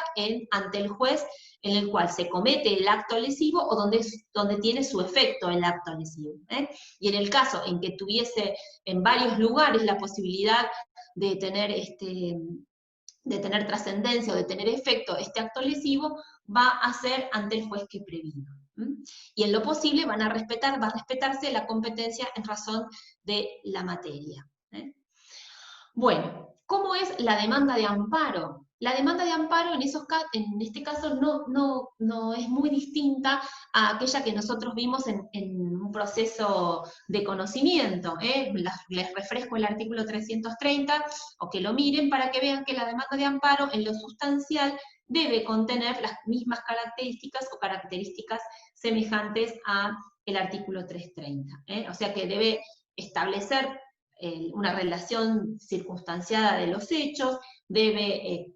ante el juez en el cual se comete el acto lesivo o donde tiene su efecto el acto lesivo. Y en el caso en que tuviese en varios lugares la posibilidad de tener trascendencia o de tener efecto este acto lesivo, va a ser ante el juez que previno. Y en lo posible va a respetarse la competencia en razón de la materia. Bueno, ¿cómo es la demanda de amparo? La demanda de amparo en este caso no es muy distinta a aquella que nosotros vimos en un proceso de conocimiento. Les refresco el artículo 330, o que lo miren para que vean que la demanda de amparo en lo sustancial debe contener las mismas características o características semejantes al artículo 330. O sea que debe establecer una relación circunstanciada de los hechos, debe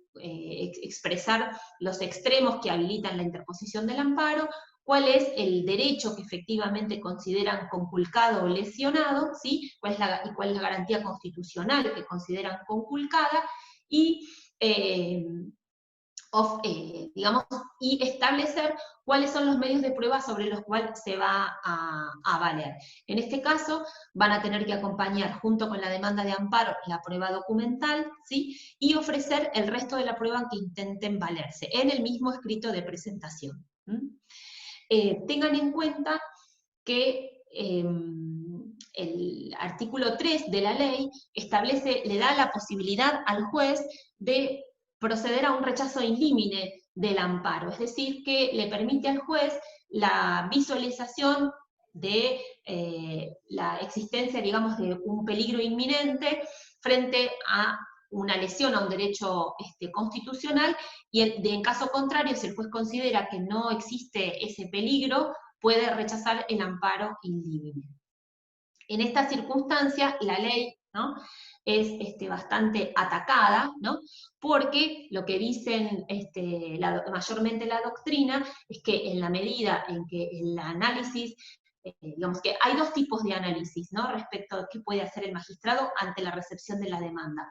expresar los extremos que habilitan la interposición del amparo, cuál es el derecho que efectivamente consideran conculcado o lesionado, ¿sí? cuál es la garantía constitucional que consideran conculcada, y y establecer cuáles son los medios de prueba sobre los cuales se va a valer. En este caso, van a tener que acompañar, junto con la demanda de amparo, la prueba documental, ¿sí? Y ofrecer el resto de la prueba que intenten valerse, en el mismo escrito de presentación. Tengan en cuenta que el artículo 3 de la ley le da la posibilidad al juez de proceder a un rechazo in limine del amparo, es decir, que le permite al juez la visualización de la existencia, digamos, de un peligro inminente frente a una lesión a un derecho constitucional, y en caso contrario, si el juez considera que no existe ese peligro, puede rechazar el amparo in limine. En esta circunstancia, la ley, ¿no?, es bastante atacada, ¿no?, porque lo que dicen mayormente la doctrina es que en la medida en que el análisis, digamos que hay dos tipos de análisis, ¿no?, respecto a qué puede hacer el magistrado ante la recepción de la demanda.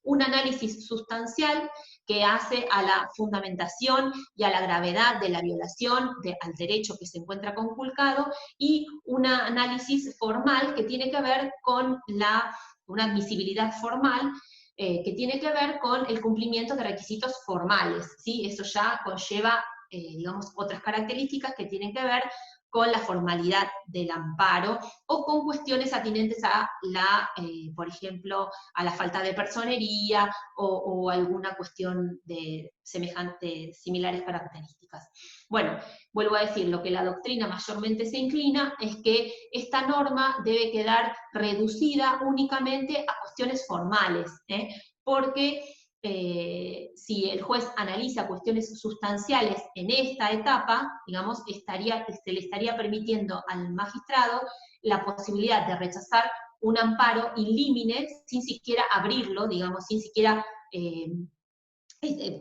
Un análisis sustancial que hace a la fundamentación y a la gravedad de la violación al derecho que se encuentra conculcado, y un análisis formal que tiene que ver con una admisibilidad formal, que tiene que ver con el cumplimiento de requisitos formales, ¿sí? Eso ya conlleva, digamos, otras características que tienen que ver con la formalidad del amparo, o con cuestiones atinentes a por ejemplo, a la falta de personería, o alguna cuestión de similares características. Bueno, vuelvo a decir, lo que la doctrina mayormente se inclina es que esta norma debe quedar reducida únicamente a cuestiones formales, porque si el juez analiza cuestiones sustanciales en esta etapa, digamos, se le estaría permitiendo al magistrado la posibilidad de rechazar un amparo in limine sin siquiera abrirlo, digamos, sin siquiera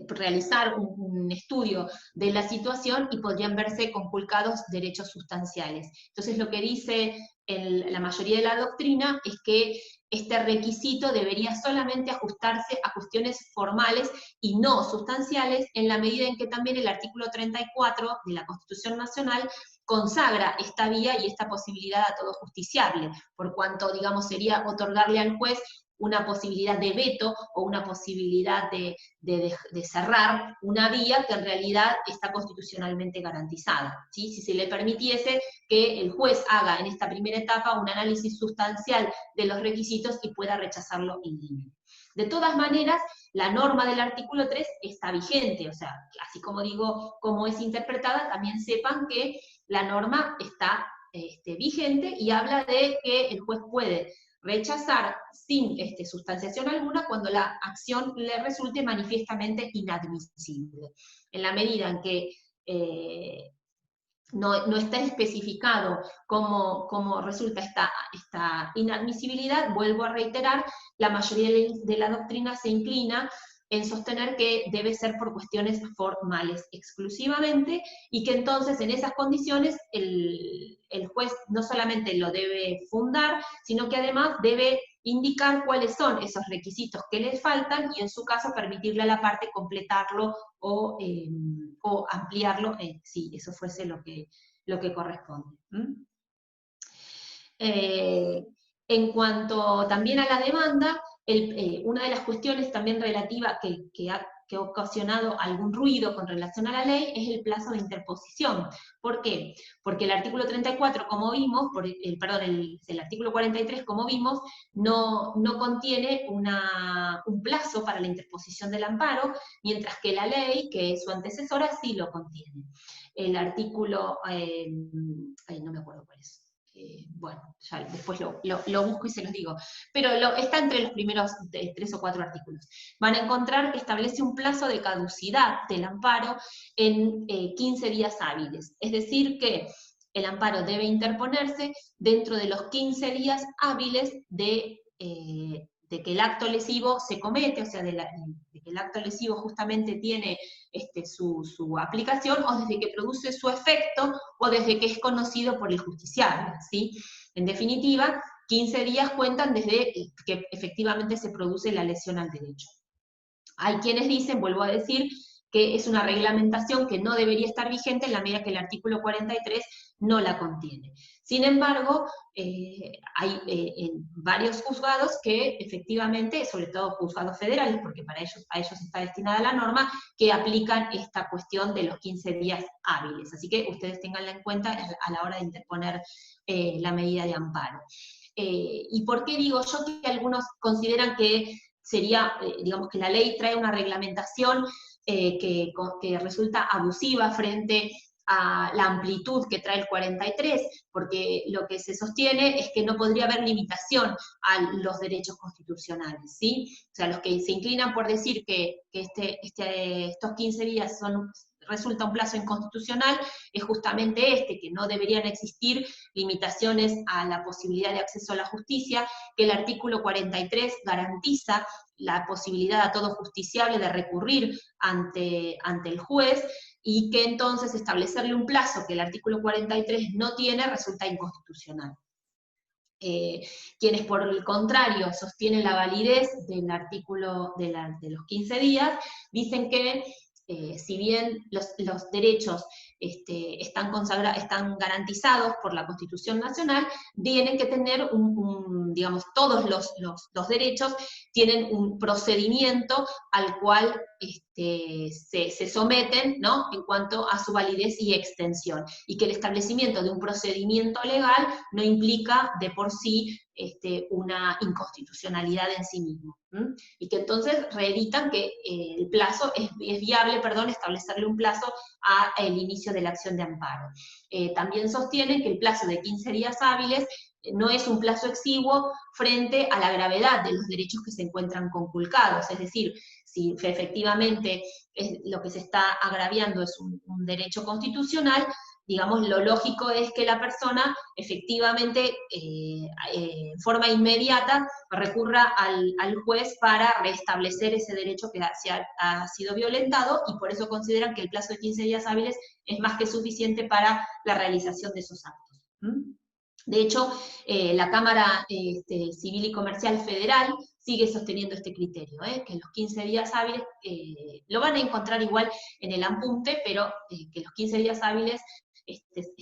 realizar un estudio de la situación, y podrían verse conculcados derechos sustanciales. Entonces, lo que dice la mayoría de la doctrina es que este requisito debería solamente ajustarse a cuestiones formales y no sustanciales, en la medida en que también el artículo 34 de la Constitución Nacional consagra esta vía y esta posibilidad a todo justiciable, por cuanto, digamos, sería otorgarle al juez una posibilidad de veto o una posibilidad de cerrar una vía que en realidad está constitucionalmente garantizada, ¿sí? Si se le permitiese que el juez haga en esta primera etapa un análisis sustancial de los requisitos y pueda rechazarlo in limine. De todas maneras, la norma del artículo 3 está vigente, o sea, así como digo cómo es interpretada, también sepan que la norma está vigente, y habla de que el juez puede rechazar sin sustanciación alguna cuando la acción le resulte manifiestamente inadmisible. En la medida en que no está especificado cómo resulta esta inadmisibilidad, vuelvo a reiterar, la mayoría de la doctrina se inclina en sostener que debe ser por cuestiones formales exclusivamente, y que entonces en esas condiciones el juez no solamente lo debe fundar, sino que además debe indicar cuáles son esos requisitos que le faltan, y en su caso permitirle a la parte completarlo o ampliarlo, si eso fuese lo que corresponde. En cuanto también a la demanda, una de las cuestiones también relativa que ha ocasionado algún ruido con relación a la ley es el plazo de interposición. ¿Por qué? Porque el artículo 34, como vimos, el artículo 43, como vimos, no contiene un plazo para la interposición del amparo, mientras que la ley, que es su antecesora, sí lo contiene. El artículo, no me acuerdo cuál es. Bueno, ya después lo busco y se los digo, pero está entre los primeros 3 o 4 artículos. Van a encontrar que establece un plazo de caducidad del amparo en 15 días hábiles, es decir que el amparo debe interponerse dentro de los 15 días hábiles de que el acto lesivo se comete, o sea, de que el acto lesivo justamente tiene su aplicación, o desde que produce su efecto, o desde que es conocido por el justiciable, ¿sí? En definitiva, 15 días cuentan desde que efectivamente se produce la lesión al derecho. Hay quienes dicen, vuelvo a decir, que es una reglamentación que no debería estar vigente en la medida que el artículo 43 no la contiene. Sin embargo, hay varios juzgados que efectivamente, sobre todo juzgados federales, porque a ellos está destinada la norma, que aplican esta cuestión de los 15 días hábiles. Así que ustedes tenganla en cuenta a la hora de interponer la medida de amparo. ¿Y por qué digo yo que algunos consideran que sería, digamos que la ley trae una reglamentación que resulta abusiva frente a la amplitud que trae el 43, porque lo que se sostiene es que no podría haber limitación a los derechos constitucionales, ¿sí? O sea, los que se inclinan por decir que estos 15 días resulta un plazo inconstitucional, es justamente que no deberían existir limitaciones a la posibilidad de acceso a la justicia, que el artículo 43 garantiza la posibilidad a todo justiciable de recurrir ante el juez, y que entonces establecerle un plazo que el artículo 43 no tiene resulta inconstitucional. Quienes por el contrario sostienen la validez del artículo de los 15 días, dicen que si bien los derechos están garantizados por la Constitución Nacional, tienen que tener digamos, todos los derechos tienen un procedimiento al cual se someten, ¿no?, en cuanto a su validez y extensión, y que el establecimiento de un procedimiento legal no implica de por sí una inconstitucionalidad en sí mismo, y que entonces reeditan que el plazo es viable, establecerle un plazo al inicio de la acción de amparo. También sostienen que el plazo de 15 días hábiles no es un plazo exiguo frente a la gravedad de los derechos que se encuentran conculcados, es decir, si efectivamente lo que se está agraviando es un derecho constitucional, digamos, lo lógico es que la persona efectivamente, en forma inmediata, recurra al juez para restablecer ese derecho que ha sido violentado, y por eso consideran que el plazo de 15 días hábiles es más que suficiente para la realización de esos actos. De hecho, la Cámara Civil y Comercial Federal sigue sosteniendo este criterio, que los 15 días hábiles, lo van a encontrar igual en el apunte, pero que los 15 días hábiles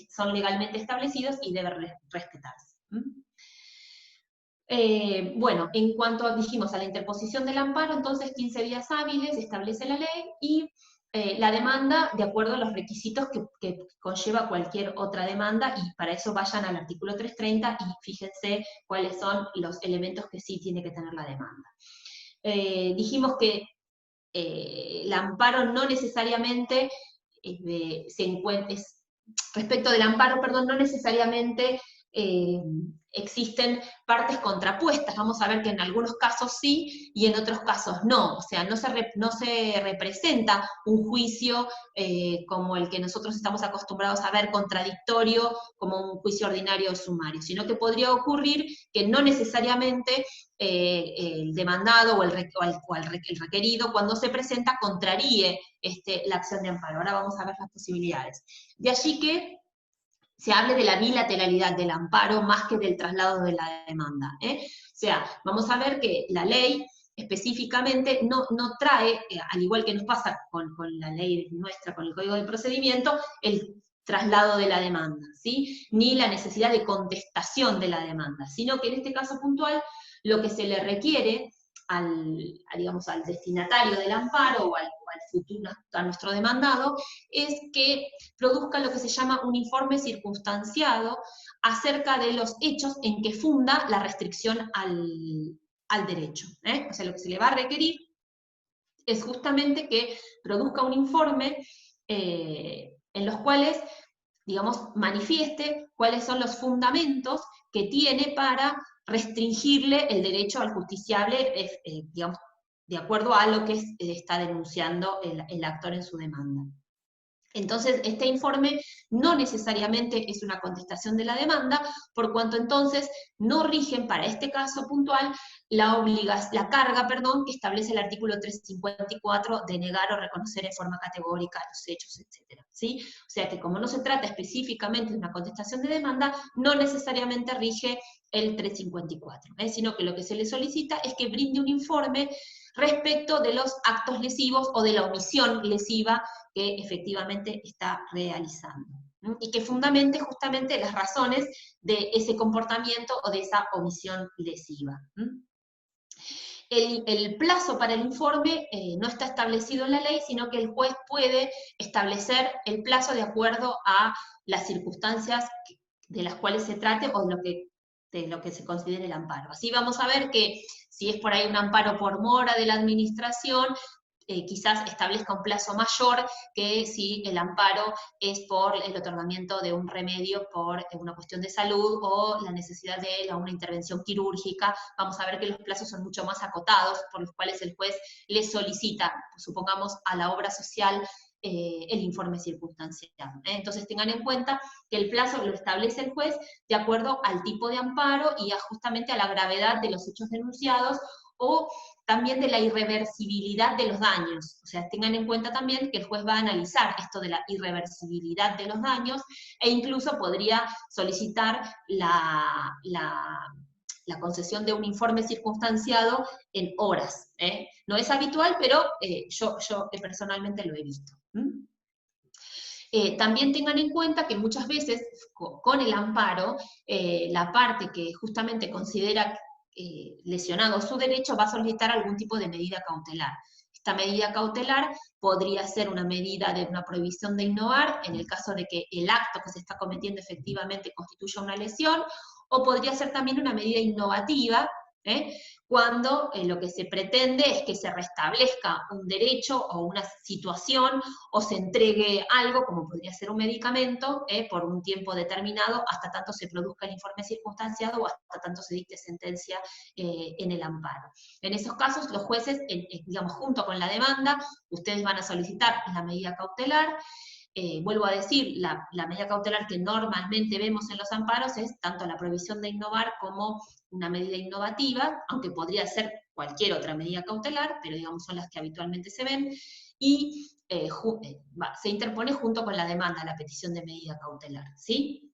son legalmente establecidos y deben respetarse. Bueno, en cuanto dijimos a la interposición del amparo, entonces 15 días hábiles establece la ley, y la demanda de acuerdo a los requisitos que conlleva cualquier otra demanda, y para eso vayan al artículo 330 y fíjense cuáles son los elementos que sí tiene que tener la demanda. Dijimos que el amparo no necesariamente respecto del amparo, no necesariamente existen partes contrapuestas. Vamos a ver que en algunos casos sí y en otros casos no. O sea, no se representa un juicio como el que nosotros estamos acostumbrados a ver, contradictorio, como un juicio ordinario o sumario, sino que podría ocurrir que no necesariamente el demandado o el requerido, cuando se presenta, contraríe la acción de amparo. Ahora vamos a ver las posibilidades. De allí que se hable de la bilateralidad del amparo más que del traslado de la demanda. O sea, vamos a ver que la ley específicamente no trae, al igual que nos pasa con la ley nuestra, con el Código de Procedimiento, el traslado de la demanda, ¿sí? Ni la necesidad de contestación de la demanda, sino que en este caso puntual, lo que se le requiere digamos, al destinatario del amparo o al futuro, a nuestro demandado, es que produzca lo que se llama un informe circunstanciado acerca de los hechos en que funda la restricción al derecho. O sea, lo que se le va a requerir es justamente que produzca un informe en los cuales, digamos, manifieste cuáles son los fundamentos que tiene para restringirle el derecho al justiciable, digamos, de acuerdo a lo que está denunciando el actor en su demanda. Entonces, este informe no necesariamente es una contestación de la demanda, por cuanto entonces no rigen para este caso puntual la carga que establece el artículo 354 de negar o reconocer en forma categórica los hechos, etc. ¿Sí? O sea que como no se trata específicamente de una contestación de demanda, no necesariamente rige el 354, sino que lo que se le solicita es que brinde un informe respecto de los actos lesivos o de la omisión lesiva que efectivamente está realizando, y que fundamente justamente las razones de ese comportamiento o de esa omisión lesiva. El plazo para el informe no está establecido en la ley, sino que el juez puede establecer el plazo de acuerdo a las circunstancias de las cuales se trate o de lo que se considere el amparo. Así vamos a ver que si es por ahí un amparo por mora de la administración, quizás establezca un plazo mayor que si el amparo es por el otorgamiento de un remedio por una cuestión de salud o la necesidad de una intervención quirúrgica. Vamos a ver que los plazos son mucho más acotados, por los cuales el juez le solicita, supongamos, a la obra social el informe circunstanciado. Entonces tengan en cuenta que el plazo lo establece el juez de acuerdo al tipo de amparo y justamente a la gravedad de los hechos denunciados, o también de la irreversibilidad de los daños. O sea, tengan en cuenta también que el juez va a analizar esto de la irreversibilidad de los daños, e incluso podría solicitar la concesión de un informe circunstanciado en horas. No es habitual, pero yo personalmente lo he visto. También tengan en cuenta que muchas veces con el amparo, la parte que justamente considera lesionado su derecho va a solicitar algún tipo de medida cautelar. Esta medida cautelar podría ser una medida de una prohibición de innovar, en el caso de que el acto que se está cometiendo efectivamente constituya una lesión, o podría ser también una medida innovativa, cuando lo que se pretende es que se restablezca un derecho o una situación, o se entregue algo, como podría ser un medicamento, por un tiempo determinado, hasta tanto se produzca el informe circunstanciado o hasta tanto se dicte sentencia en el amparo. En esos casos, los jueces, digamos, junto con la demanda, ustedes van a solicitar la medida cautelar. Vuelvo a decir, la medida cautelar que normalmente vemos en los amparos es tanto la prohibición de innovar como una medida innovativa, aunque podría ser cualquier otra medida cautelar, pero digamos son las que habitualmente se ven, y se interpone junto con la demanda, la petición de medida cautelar, ¿sí?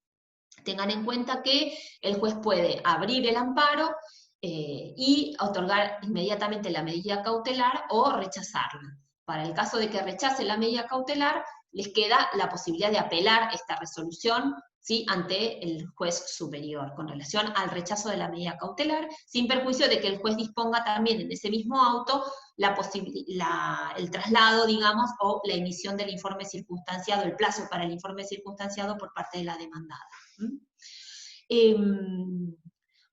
Tengan en cuenta que el juez puede abrir el amparo y otorgar inmediatamente la medida cautelar o rechazarla. Para el caso de que rechace la medida cautelar, les queda la posibilidad de apelar esta resolución, ¿sí?, ante el juez superior, con relación al rechazo de la medida cautelar, sin perjuicio de que el juez disponga también en ese mismo auto el traslado, digamos, o la emisión del informe circunstanciado, el plazo para el informe circunstanciado por parte de la demandada.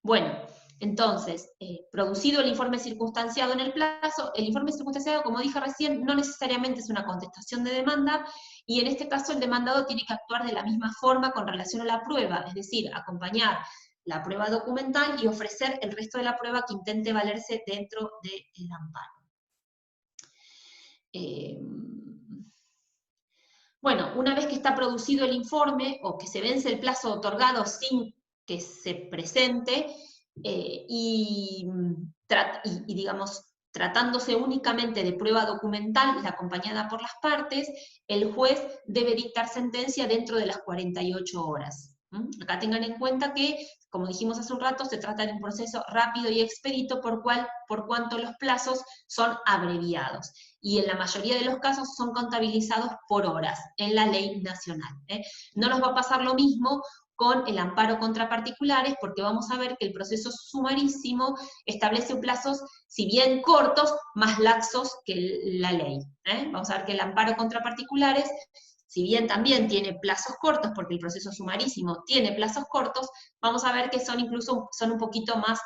Bueno, entonces, producido el informe circunstanciado en el plazo, el informe circunstanciado, como dije recién, no necesariamente es una contestación de demanda, y en este caso el demandado tiene que actuar de la misma forma con relación a la prueba, es decir, acompañar la prueba documental y ofrecer el resto de la prueba que intente valerse dentro del amparo. Bueno, una vez que está producido el informe o que se vence el plazo otorgado sin que se presente, digamos, tratándose únicamente de prueba documental, la acompañada por las partes, el juez debe dictar sentencia dentro de las 48 horas. Acá tengan en cuenta que, como dijimos hace un rato, se trata de un proceso rápido y expedito por cuanto los plazos son abreviados. Y en la mayoría de los casos son contabilizados por horas en la ley nacional. No nos va a pasar lo mismo con el amparo contra particulares, porque vamos a ver que el proceso sumarísimo establece plazos, si bien cortos, más laxos que la ley. Vamos a ver que el amparo contra particulares, si bien también tiene plazos cortos, porque el proceso sumarísimo tiene plazos cortos, vamos a ver que son un poquito más,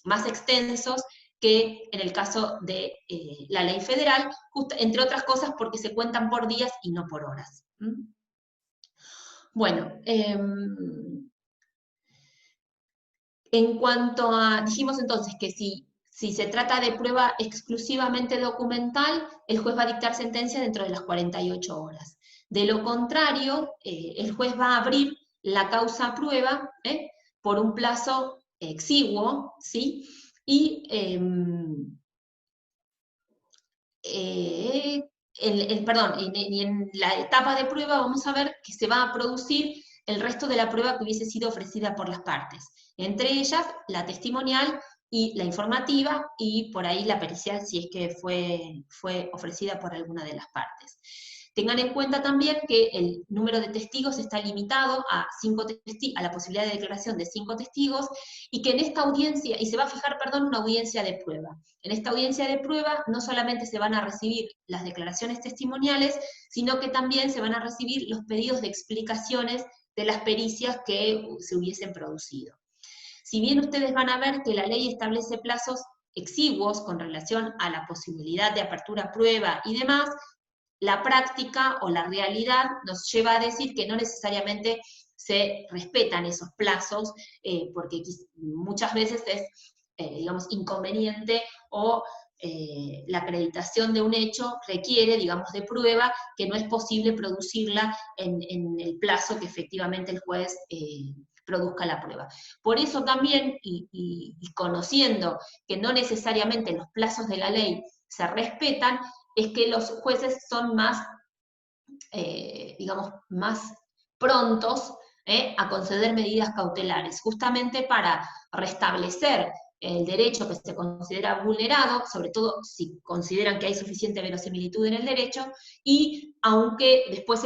más extensos que en el caso de la ley federal, entre otras cosas porque se cuentan por días y no por horas. Bueno, en cuanto a, dijimos entonces que si se trata de prueba exclusivamente documental, el juez va a dictar sentencia dentro de las 48 horas. De lo contrario, el juez va a abrir la causa a prueba por un plazo exiguo, ¿sí? Y en la etapa de prueba vamos a ver que se va a producir el resto de la prueba que hubiese sido ofrecida por las partes, entre ellas la testimonial y la informativa, y por ahí la pericial si es que fue ofrecida por alguna de las partes. Tengan en cuenta también que el número de testigos está limitado a la posibilidad de declaración de 5 testigos, y que en esta audiencia, y se va a fijar, una audiencia de prueba. En esta audiencia de prueba no solamente se van a recibir las declaraciones testimoniales, sino que también se van a recibir los pedidos de explicaciones de las pericias que se hubiesen producido. Si bien ustedes van a ver que la ley establece plazos exiguos con relación a la posibilidad de apertura a prueba y demás, la práctica o la realidad nos lleva a decir que no necesariamente se respetan esos plazos, porque muchas veces es, digamos, inconveniente, o la acreditación de un hecho requiere, digamos, de prueba que no es posible producirla en el plazo que efectivamente el juez produzca la prueba. Por eso también, y conociendo que no necesariamente los plazos de la ley se respetan, es que los jueces son más, digamos, más prontos a conceder medidas cautelares, justamente para restablecer el derecho que se considera vulnerado, sobre todo si consideran que hay suficiente verosimilitud en el derecho, y aunque después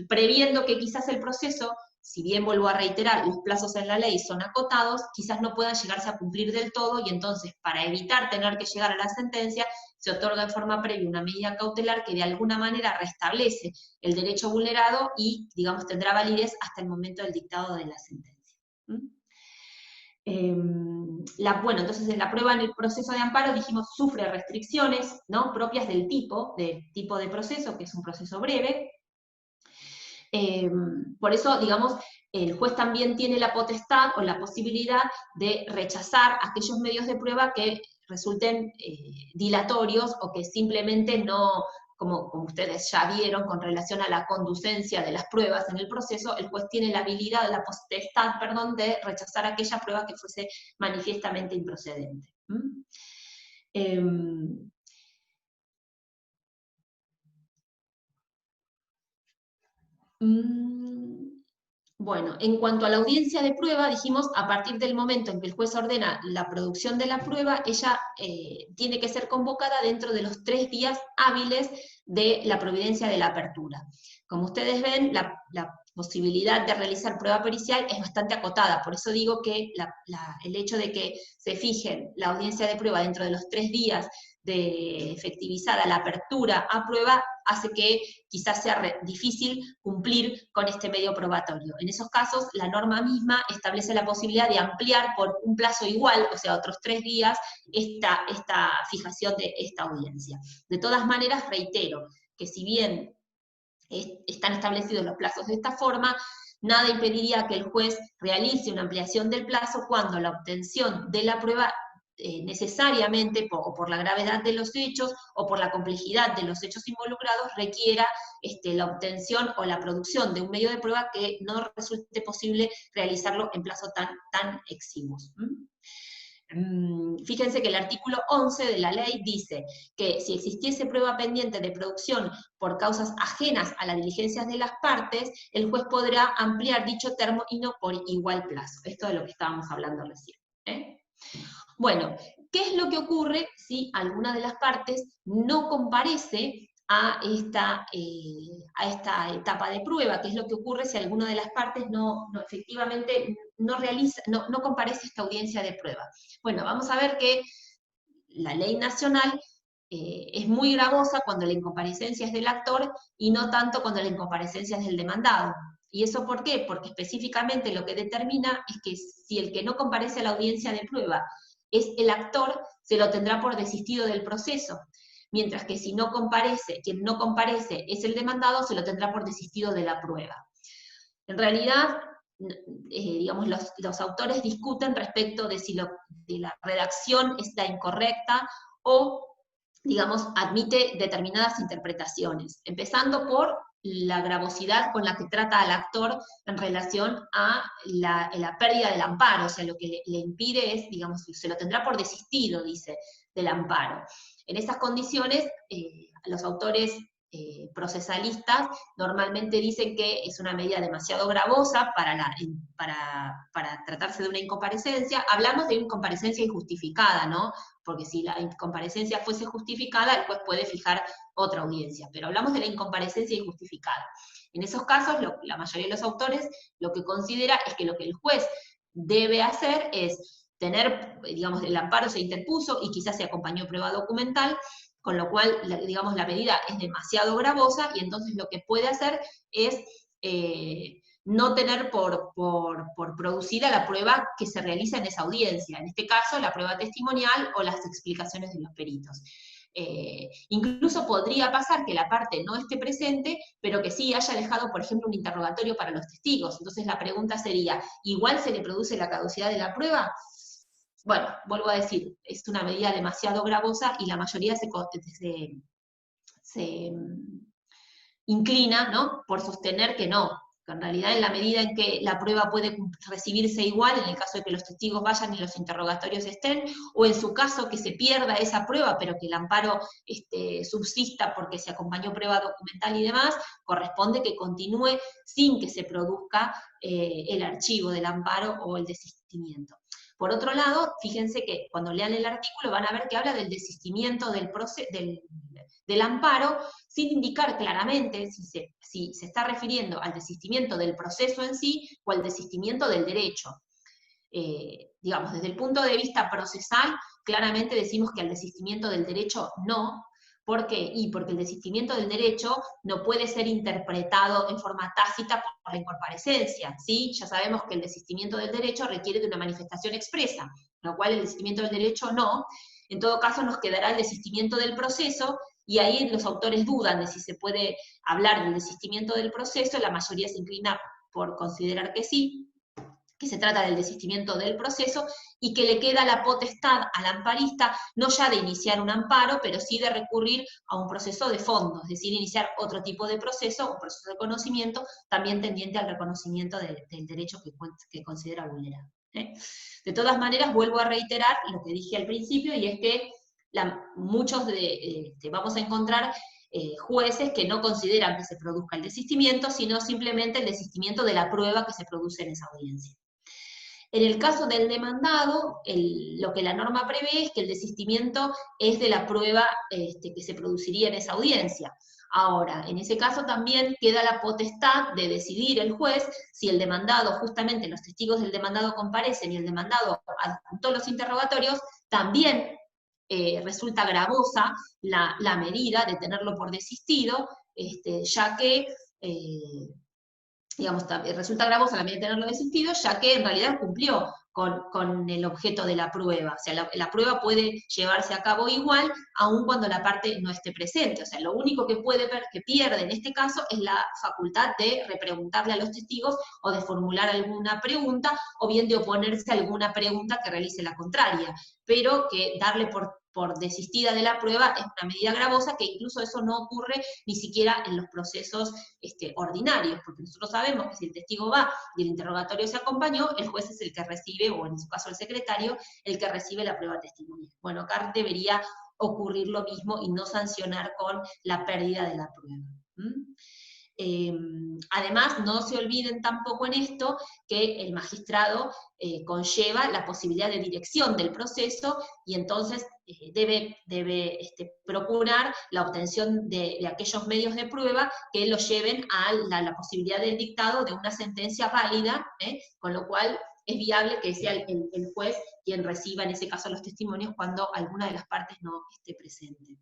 previendo que quizás el proceso, si bien vuelvo a reiterar, los plazos en la ley son acotados, quizás no puedan llegarse a cumplir del todo, y entonces para evitar tener que llegar a la sentencia, se otorga en forma previa una medida cautelar que de alguna manera restablece el derecho vulnerado y, digamos, tendrá validez hasta el momento del dictado de la sentencia. Bueno, entonces la prueba en el proceso de amparo, dijimos, sufre restricciones, ¿no?, propias del tipo de proceso, que es un proceso breve. Por eso, digamos, el juez también tiene la potestad o la posibilidad de rechazar aquellos medios de prueba que resulten dilatorios, o que simplemente no, como ustedes ya vieron con relación a la conducencia de las pruebas en el proceso, el juez tiene la habilidad, la potestad, de rechazar aquella prueba que fuese manifiestamente improcedente. Bueno, en cuanto a la audiencia de prueba, dijimos, a partir del momento en que el juez ordena la producción de la prueba, ella tiene que ser convocada dentro de los 3 días hábiles de la providencia de la apertura. Como ustedes ven, la posibilidad de realizar prueba pericial es bastante acotada, por eso digo que el hecho de que se fijen la audiencia de prueba dentro de los 3 días de efectivizada la apertura a prueba, hace que quizás sea difícil cumplir con este medio probatorio. En esos casos, la norma misma establece la posibilidad de ampliar por un plazo igual, o sea, otros 3 días, esta fijación de esta audiencia. De todas maneras, reitero que si bien están establecidos los plazos de esta forma, nada impediría que el juez realice una ampliación del plazo cuando la obtención de la prueba necesariamente, o por la gravedad de los hechos, o por la complejidad de los hechos involucrados, requiera la obtención o la producción de un medio de prueba que no resulte posible realizarlo en plazo tan exiguos. Fíjense que el artículo 11 de la ley dice que si existiese prueba pendiente de producción por causas ajenas a las diligencias de las partes, el juez podrá ampliar dicho término por igual plazo. Esto es de lo que estábamos hablando recién. Bueno, ¿qué es lo que ocurre si alguna de las partes no comparece a esta etapa de prueba? ¿Qué es lo que ocurre si alguna de las partes efectivamente no comparece a esta audiencia de prueba? Bueno, vamos a ver que la ley nacional es muy gravosa cuando la incomparecencia es del actor y no tanto cuando la incomparecencia es del demandado. ¿Y eso por qué? Porque específicamente lo que determina es que si el que no comparece a la audiencia de prueba es el actor, se lo tendrá por desistido del proceso. Mientras que si no comparece, quien no comparece es el demandado, se lo tendrá por desistido de la prueba. En realidad, digamos, los autores discuten respecto de si la redacción está incorrecta o, digamos, admite determinadas interpretaciones, empezando por la gravosidad con la que trata al actor en relación a la pérdida del amparo, o sea, lo que le impide es, digamos, se lo tendrá por desistido, dice, del amparo. En esas condiciones, los autores procesalistas normalmente dicen que es una medida demasiado gravosa para tratarse de una incomparecencia. Hablamos de una incomparecencia injustificada, ¿no? Porque si la incomparecencia fuese justificada, el juez puede fijar otra audiencia, pero hablamos de la incomparecencia injustificada. En esos casos, la mayoría de los autores lo que considera es que lo que el juez debe hacer es tener, digamos, el amparo se interpuso y quizás se acompañó prueba documental, con lo cual, digamos, la medida es demasiado gravosa y entonces lo que puede hacer es no tener por producida la prueba que se realiza en esa audiencia, en este caso la prueba testimonial o las explicaciones de los peritos. Incluso podría pasar que la parte no esté presente, pero que sí haya dejado, por ejemplo, un interrogatorio para los testigos. Entonces la pregunta sería, ¿igual se le produce la caducidad de la prueba? Bueno, vuelvo a decir, es una medida demasiado gravosa y la mayoría se inclina, ¿no?, por sostener que no, que en realidad en la medida en que la prueba puede recibirse igual, en el caso de que los testigos vayan y los interrogatorios estén, o en su caso que se pierda esa prueba, pero que el amparo subsista porque se acompañó prueba documental y demás, corresponde que continúe sin que se produzca el archivo del amparo o el desistimiento. Por otro lado, fíjense que cuando lean el artículo van a ver que habla del desistimiento del amparo, sin indicar claramente si se está refiriendo al desistimiento del proceso en sí o al desistimiento del derecho. Digamos, desde el punto de vista procesal, claramente decimos que al desistimiento del derecho no. ¿Por qué? Porque el desistimiento del derecho no puede ser interpretado en forma tácita por la incomparecencia, ¿sí? Ya sabemos que el desistimiento del derecho requiere de una manifestación expresa, lo cual el desistimiento del derecho no. En todo caso nos quedará el desistimiento del proceso, y ahí los autores dudan de si se puede hablar del desistimiento del proceso, la mayoría se inclina por considerar que sí, que se trata del desistimiento del proceso, y que le queda la potestad al amparista, no ya de iniciar un amparo, pero sí de recurrir a un proceso de fondo, es decir, iniciar otro tipo de proceso, un proceso de conocimiento, también tendiente al reconocimiento del derecho que considera vulnerable. De todas maneras, vuelvo a reiterar lo que dije al principio, y es que muchos vamos a encontrar jueces que no consideran que se produzca el desistimiento, sino simplemente el desistimiento de la prueba que se produce en esa audiencia. En el caso del demandado, lo que la norma prevé es que el desistimiento es de la prueba que se produciría en esa audiencia. Ahora, en ese caso también queda la potestad de decidir el juez si el demandado, justamente los testigos del demandado comparecen y el demandado adjuntó los interrogatorios, también resulta gravosa la medida de tenerlo por desistido, ya que digamos, resulta gravosa la medida de tenerlo desistido, ya que en realidad cumplió con el objeto de la prueba. O sea, la prueba puede llevarse a cabo igual, aun cuando la parte no esté presente. O sea, lo único que que pierde en este caso es la facultad de repreguntarle a los testigos o de formular alguna pregunta, o bien de oponerse a alguna pregunta que realice la contraria. Pero que darle por desistida de la prueba es una medida gravosa, que incluso eso no ocurre ni siquiera en los procesos ordinarios, porque nosotros sabemos que si el testigo va y el interrogatorio se acompañó, el juez es el que recibe, o en su caso el secretario, el que recibe la prueba testimonial. Bueno, acá debería ocurrir lo mismo y no sancionar con la pérdida de la prueba. Además, no se olviden tampoco en esto que el magistrado conlleva la posibilidad de dirección del proceso, y entonces debe procurar la obtención de aquellos medios de prueba que lo lleven a la posibilidad del dictado de una sentencia válida, con lo cual es viable que sea el juez quien reciba en ese caso los testimonios cuando alguna de las partes no esté presente.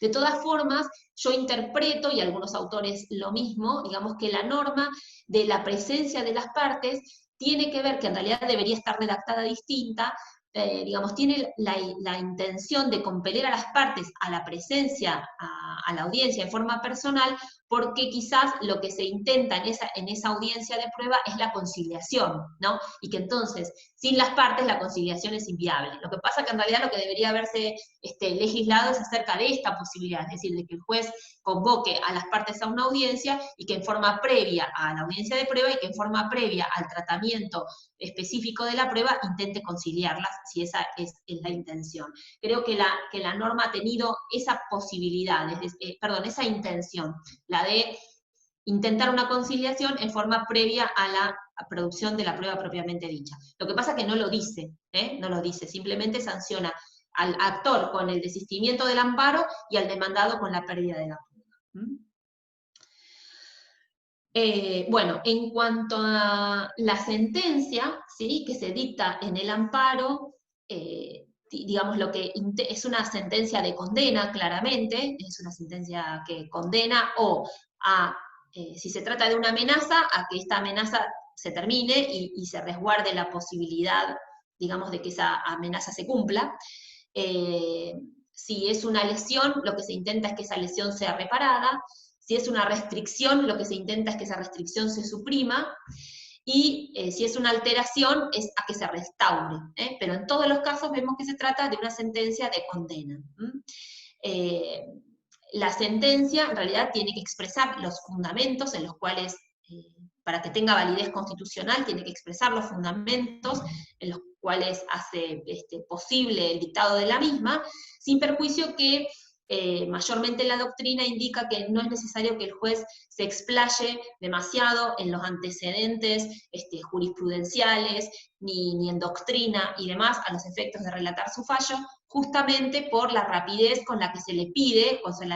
De todas formas, yo interpreto, y algunos autores lo mismo, digamos que la norma de la presencia de las partes tiene que ver, que en realidad debería estar redactada distinta, digamos, tiene la intención de compeler a las partes a la presencia, a la audiencia en forma personal, porque quizás lo que se intenta en esa audiencia de prueba es la conciliación, ¿no? Y que entonces, sin las partes, la conciliación es inviable. Lo que pasa que en realidad lo que debería haberse legislado es acerca de esta posibilidad, es decir, de que el juez convoque a las partes a una audiencia, y que en forma previa a la audiencia de prueba, y que en forma previa al tratamiento específico de la prueba, intente conciliarlas, si esa es la intención. Creo que la norma ha tenido esa posibilidad, esa intención, la de intentar una conciliación en forma previa a la producción de la prueba propiamente dicha. Lo que pasa es que no lo dice, no lo dice, simplemente sanciona al actor con el desistimiento del amparo y al demandado con la pérdida de la prueba. Bueno, en cuanto a la sentencia, ¿sí?, que se dicta en el amparo, digamos, lo que es una sentencia de condena, claramente, es una sentencia que condena si se trata de una amenaza, a que esta amenaza se termine y se resguarde la posibilidad, digamos, de que esa amenaza se cumpla. Si es una lesión, lo que se intenta es que esa lesión sea reparada. Si es una restricción, lo que se intenta es que esa restricción se suprima. Y si es una alteración, es a que se restaure. Pero en todos los casos vemos que se trata de una sentencia de condena. La sentencia en realidad tiene que expresar los fundamentos en los cuales, para que tenga validez constitucional, tiene que expresar los fundamentos en los cuales hace posible el dictado de la misma, sin perjuicio que mayormente la doctrina indica que no es necesario que el juez se explaye demasiado en los antecedentes jurisprudenciales, ni en doctrina y demás, a los efectos de relatar su fallo, justamente por la rapidez con la que se le pide, con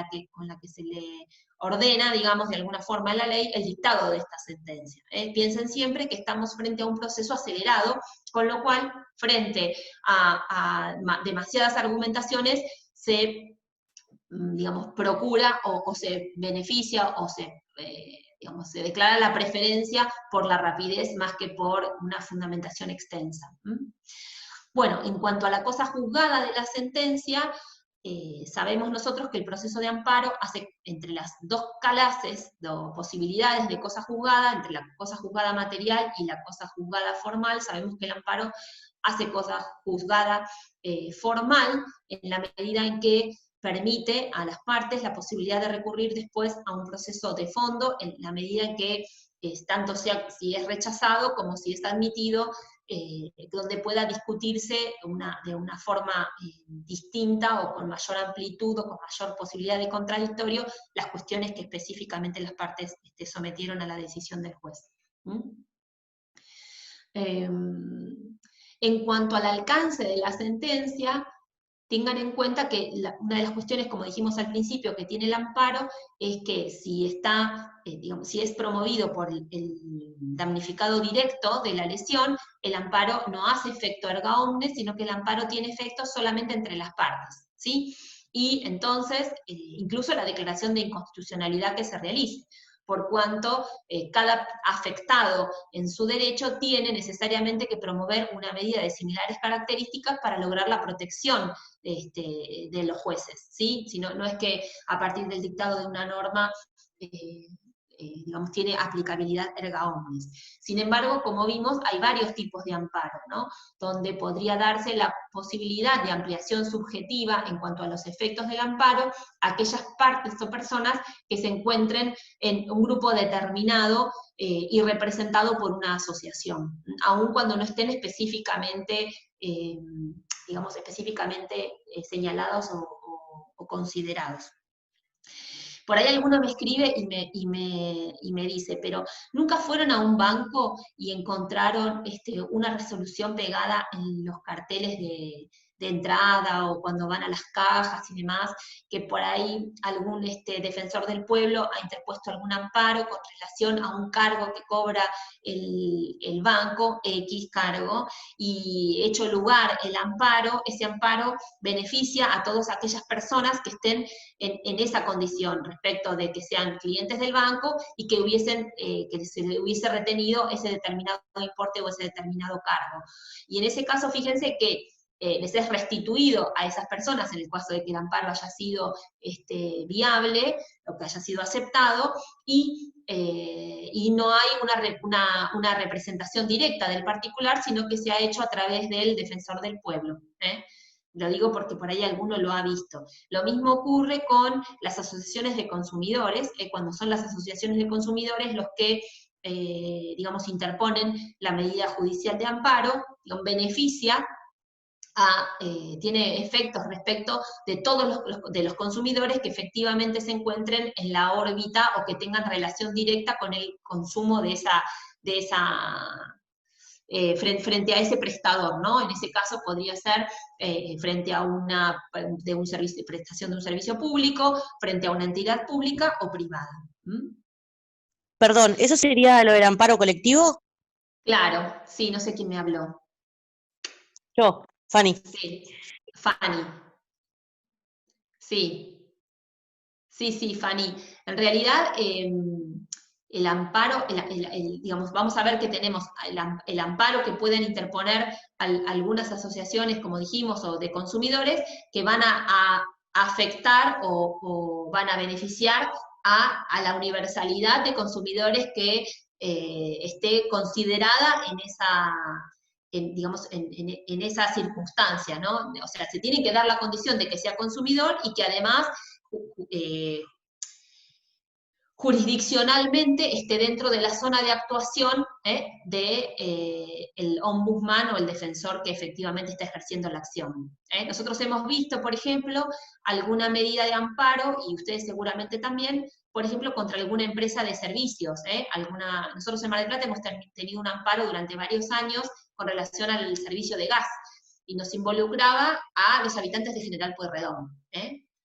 la que se le ordena, digamos, de alguna forma la ley, el dictado de esta sentencia. Piensen siempre que estamos frente a un proceso acelerado, con lo cual, frente a demasiadas argumentaciones, se, digamos, procura o se beneficia o digamos, se declara la preferencia por la rapidez más que por una fundamentación extensa. Bueno, en cuanto a la cosa juzgada de la sentencia, sabemos nosotros que el proceso de amparo hace entre las dos clases de posibilidades de cosa juzgada, entre la cosa juzgada material y la cosa juzgada formal, sabemos que el amparo hace cosa juzgada formal, en la medida en que permite a las partes la posibilidad de recurrir después a un proceso de fondo, en la medida en que tanto sea si es rechazado como si es admitido, donde pueda discutirse de una forma distinta o con mayor amplitud o con mayor posibilidad de contradictorio las cuestiones que específicamente las partes sometieron a la decisión del juez. En cuanto al alcance de la sentencia, tengan en cuenta que una de las cuestiones, como dijimos al principio, que tiene el amparo, es que si digamos, si es promovido por el damnificado directo de la lesión, el amparo no hace efecto erga omnes, sino que el amparo tiene efecto solamente entre las partes, ¿sí? Y entonces, incluso la declaración de inconstitucionalidad que se realice. por cuanto cada afectado en su derecho tiene necesariamente que promover una medida de similares características para lograr la protección de los jueces, ¿sí? Si no, no es que a partir del dictado de una norma digamos, tiene aplicabilidad erga omnes. Sin embargo, como vimos, hay varios tipos de amparo, ¿no? Donde podría darse la posibilidad de ampliación subjetiva en cuanto a los efectos del amparo a aquellas partes o personas que se encuentren en un grupo determinado y representado por una asociación, aun cuando no estén específicamente, digamos, específicamente señalados o considerados. Por ahí alguno me escribe y me dice, pero ¿nunca fueron a un banco y encontraron una resolución pegada en los carteles de entrada o cuando van a las cajas y demás, que por ahí algún defensor del pueblo ha interpuesto algún amparo con relación a un cargo que cobra el banco, X cargo, y hecho lugar el amparo, ese amparo beneficia a todas aquellas personas que estén en esa condición respecto de que sean clientes del banco y que se le hubiese retenido ese determinado importe o ese determinado cargo. Y en ese caso, fíjense que les es restituido a esas personas, en el caso de que el amparo haya sido viable, o que haya sido aceptado, y no hay una representación directa del particular, sino que se ha hecho a través del defensor del pueblo. Lo digo porque por ahí alguno lo ha visto. Lo mismo ocurre con las asociaciones de consumidores, cuando son las asociaciones de consumidores los que, digamos, interponen la medida judicial de amparo, beneficia tiene efectos respecto de todos los consumidores que efectivamente se encuentren en la órbita o que tengan relación directa con el consumo frente a ese prestador, ¿no? En ese caso podría ser frente a prestación de un servicio público, frente a una entidad pública o privada. Perdón, ¿eso sería lo del amparo colectivo? Claro, sí, no sé quién me habló. Yo, Fanny. Sí, Fanny. Sí, Fanny. En realidad, el amparo, digamos, vamos a ver que tenemos el amparo que pueden interponer algunas asociaciones, como dijimos, o de consumidores, que van a afectar o van a beneficiar a la universalidad de consumidores que esté considerada en esa circunstancia, ¿no? O sea, se tiene que dar la condición de que sea consumidor y que además jurisdiccionalmente esté dentro de la zona de actuación del ombudsman o el defensor que efectivamente está ejerciendo la acción. Nosotros hemos visto, por ejemplo, alguna medida de amparo, y ustedes seguramente también, por ejemplo, contra alguna empresa de servicios. Nosotros en Mar del Plata hemos tenido un amparo durante varios años con relación al servicio de gas, y nos involucraba a los habitantes de General Pueyrredón.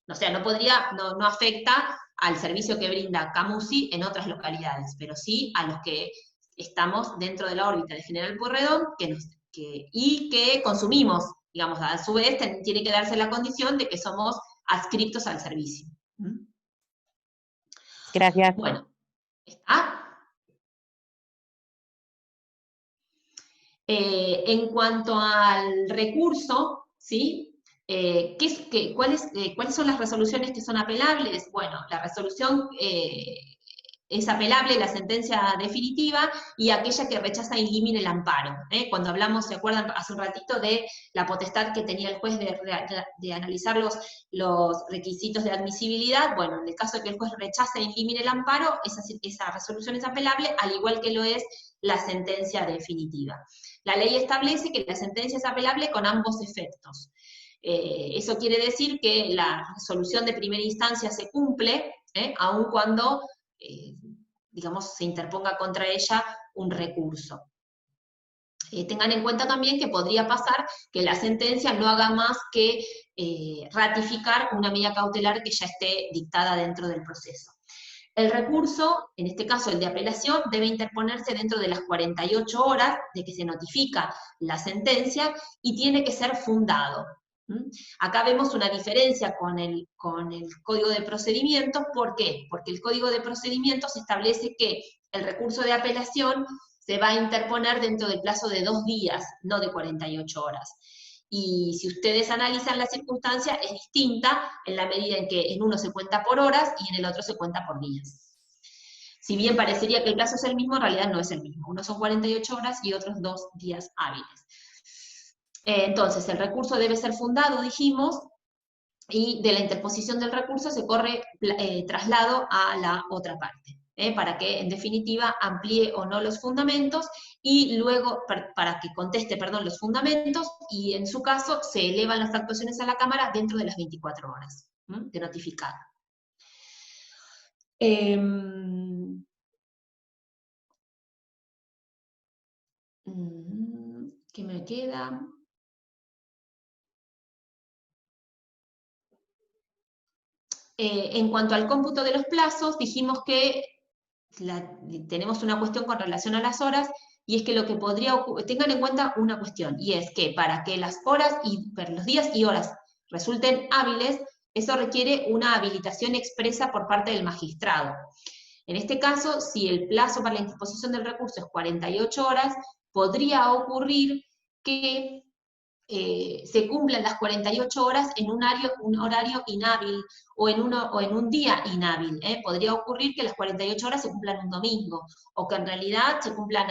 O sea, no afecta al servicio que brinda Camusi en otras localidades, pero sí a los que estamos dentro de la órbita de General Pueyrredón y que consumimos, digamos, a su vez tiene que darse la condición de que somos adscriptos al servicio. Gracias. Bueno, ¿está? En cuanto al recurso, ¿sí? ¿Cuáles son las resoluciones que son apelables? Bueno, la resolución es apelable, la sentencia definitiva, y aquella que rechaza in limine el amparo. Cuando hablamos, ¿se acuerdan hace un ratito de la potestad que tenía el juez de analizar los requisitos de admisibilidad? Bueno, en el caso de que el juez rechaza in limine el amparo, esa resolución es apelable, al igual que lo es la sentencia definitiva. La ley establece que la sentencia es apelable con ambos efectos. Eso quiere decir que la resolución de primera instancia se cumple, aun cuando, digamos, se interponga contra ella un recurso. Tengan en cuenta también que podría pasar que la sentencia no haga más que ratificar una medida cautelar que ya esté dictada dentro del proceso. El recurso, en este caso el de apelación, debe interponerse dentro de las 48 horas de que se notifica la sentencia y tiene que ser fundado. ¿Mm? Acá vemos una diferencia con el Código de Procedimientos. ¿Por qué? Porque el Código de Procedimientos establece que el recurso de apelación se va a interponer dentro del plazo de 2 días, no de 48 horas. Y si ustedes analizan la circunstancia, es distinta en la medida en que en uno se cuenta por horas y en el otro se cuenta por días. Si bien parecería que el plazo es el mismo, en realidad no es el mismo. Unos son 48 horas y otros 2 días hábiles. Entonces, el recurso debe ser fundado, dijimos, y de la interposición del recurso se corre traslado a la otra parte, para que en definitiva amplíe o no los fundamentos, y luego, para que conteste, perdón, los fundamentos, y en su caso se elevan las actuaciones a la Cámara dentro de las 24 horas de notificado. ¿Qué me queda? En cuanto al cómputo de los plazos, dijimos que tenemos una cuestión con relación a las horas, y es que lo que podría ocurrir, tengan en cuenta una cuestión, y es que para que las horas, los días y horas resulten hábiles, eso requiere una habilitación expresa por parte del magistrado. En este caso, si el plazo para la interposición del recurso es 48 horas, podría ocurrir que se cumplan las 48 horas en un horario inhábil, o en un día inhábil. Podría ocurrir que las 48 horas se cumplan un domingo, o que en realidad se cumplan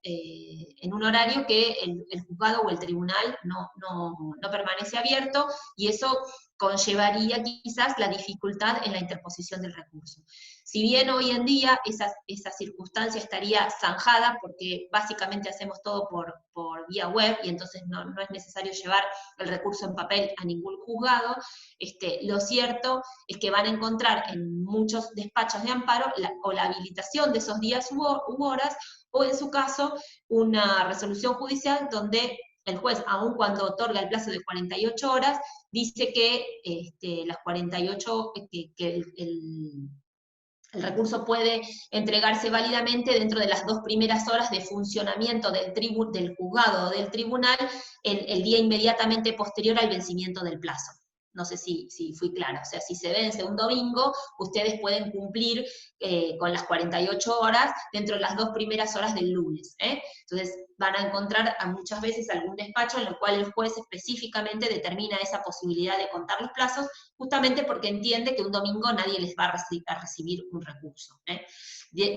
en un horario que el juzgado o el tribunal no permanece abierto, y eso conllevaría quizás la dificultad en la interposición del recurso. Si bien hoy en día esa circunstancia estaría zanjada, porque básicamente hacemos todo por vía web, y entonces no es necesario llevar el recurso en papel a ningún juzgado, lo cierto es que van a encontrar en muchos despachos de amparo la habilitación de esos días u horas, o en su caso, una resolución judicial donde el juez, aun cuando otorga el plazo de 48 horas, dice que las 48, que el recurso puede entregarse válidamente dentro de las 2 primeras horas de funcionamiento del juzgado o del tribunal, el día inmediatamente posterior al vencimiento del plazo. No sé si fui clara. O sea, si se vence un domingo, ustedes pueden cumplir con las 48 horas dentro de las 2 primeras horas del lunes. Entonces, van a encontrar muchas veces algún despacho en el cual el juez específicamente determina esa posibilidad de contar los plazos, justamente porque entiende que un domingo nadie les va a recibir un recurso.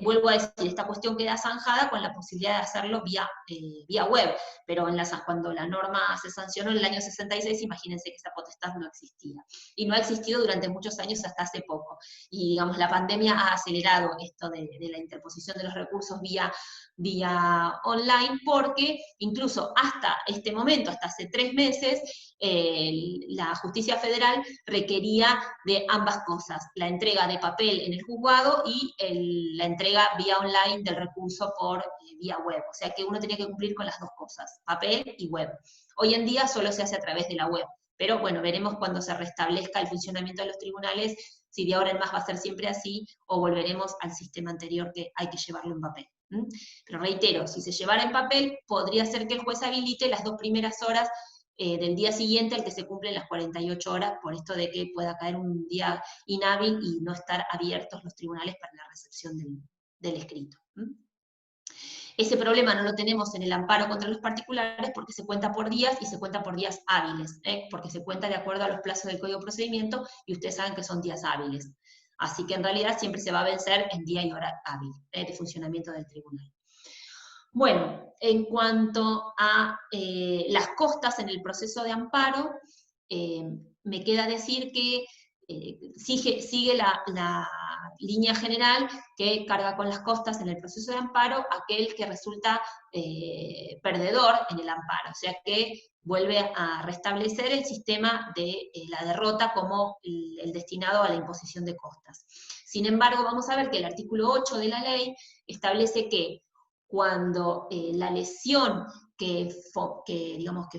Vuelvo a decir, esta cuestión queda zanjada con la posibilidad de hacerlo vía web, pero cuando la norma se sancionó en el año 66, imagínense que esa potestad no existía. Y no ha existido durante muchos años hasta hace poco. Y digamos, la pandemia ha acelerado esto de la interposición de los recursos vía online, porque incluso hasta este momento, hasta hace 3 meses, la justicia federal requería de ambas cosas: la entrega de papel en el juzgado y la entrega vía online del recurso por vía web. O sea que uno tenía que cumplir con las 2 cosas, papel y web. Hoy en día solo se hace a través de la web, pero bueno, veremos cuando se restablezca el funcionamiento de los tribunales, si de ahora en más va a ser siempre así, o volveremos al sistema anterior que hay que llevarlo en papel. Pero reitero, si se llevara en papel, podría ser que el juez habilite las 2 primeras horas del día siguiente al que se cumplen las 48 horas, por esto de que pueda caer un día inhábil y no estar abiertos los tribunales para la recepción del escrito. Ese problema no lo tenemos en el amparo contra los particulares, porque se cuenta por días y se cuenta por días hábiles, porque se cuenta de acuerdo a los plazos del Código de Procedimiento, y ustedes saben que son días hábiles. Así que en realidad siempre se va a vencer en día y hora hábil de funcionamiento del tribunal. Bueno, en cuanto a las costas en el proceso de amparo, me queda decir que sigue la línea general que carga con las costas en el proceso de amparo aquel que resulta perdedor en el amparo, o sea que vuelve a restablecer el sistema de la derrota como el destinado a la imposición de costas. Sin embargo, vamos a ver que el artículo 8 de la ley establece que cuando la lesión que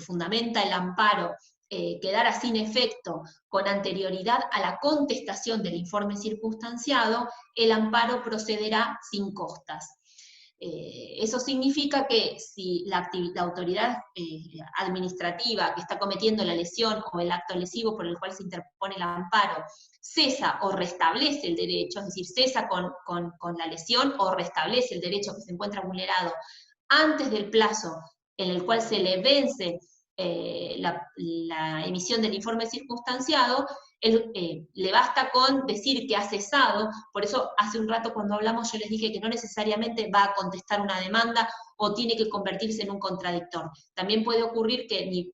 fundamenta el amparo quedara sin efecto con anterioridad a la contestación del informe circunstanciado, el amparo procederá sin costas. Eso significa que si la autoridad administrativa que está cometiendo la lesión o el acto lesivo por el cual se interpone el amparo cesa o restablece el derecho, es decir, cesa con la lesión o restablece el derecho que se encuentra vulnerado antes del plazo en el cual se le vence la emisión del informe circunstanciado, le basta con decir que ha cesado. Por eso hace un rato cuando hablamos yo les dije que no necesariamente va a contestar una demanda o tiene que convertirse en un contradictor. También puede ocurrir que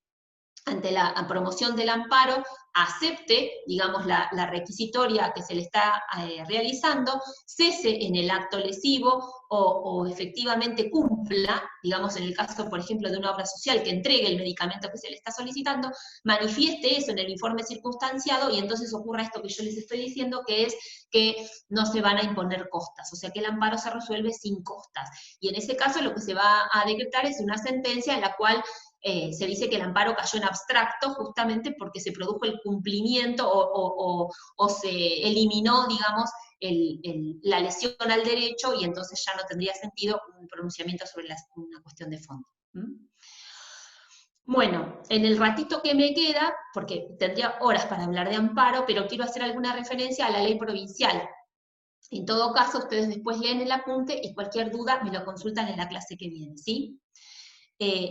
ante la promoción del amparo acepte, digamos, la requisitoria que se le está realizando, cese en el acto lesivo o efectivamente cumpla, digamos, en el caso, por ejemplo, de una obra social que entregue el medicamento que se le está solicitando, manifieste eso en el informe circunstanciado y entonces ocurra esto que yo les estoy diciendo, que es que no se van a imponer costas, o sea que el amparo se resuelve sin costas. Y en ese caso lo que se va a decretar es una sentencia en la cual se dice que el amparo cayó en abstracto justamente porque se produjo el cumplimiento o se eliminó, digamos, la lesión al derecho y entonces ya no tendría sentido un pronunciamiento sobre una cuestión de fondo. Bueno, en el ratito que me queda, porque tendría horas para hablar de amparo, pero quiero hacer alguna referencia a la ley provincial. En todo caso, ustedes después leen el apunte y cualquier duda me lo consultan en la clase que viene, ¿sí?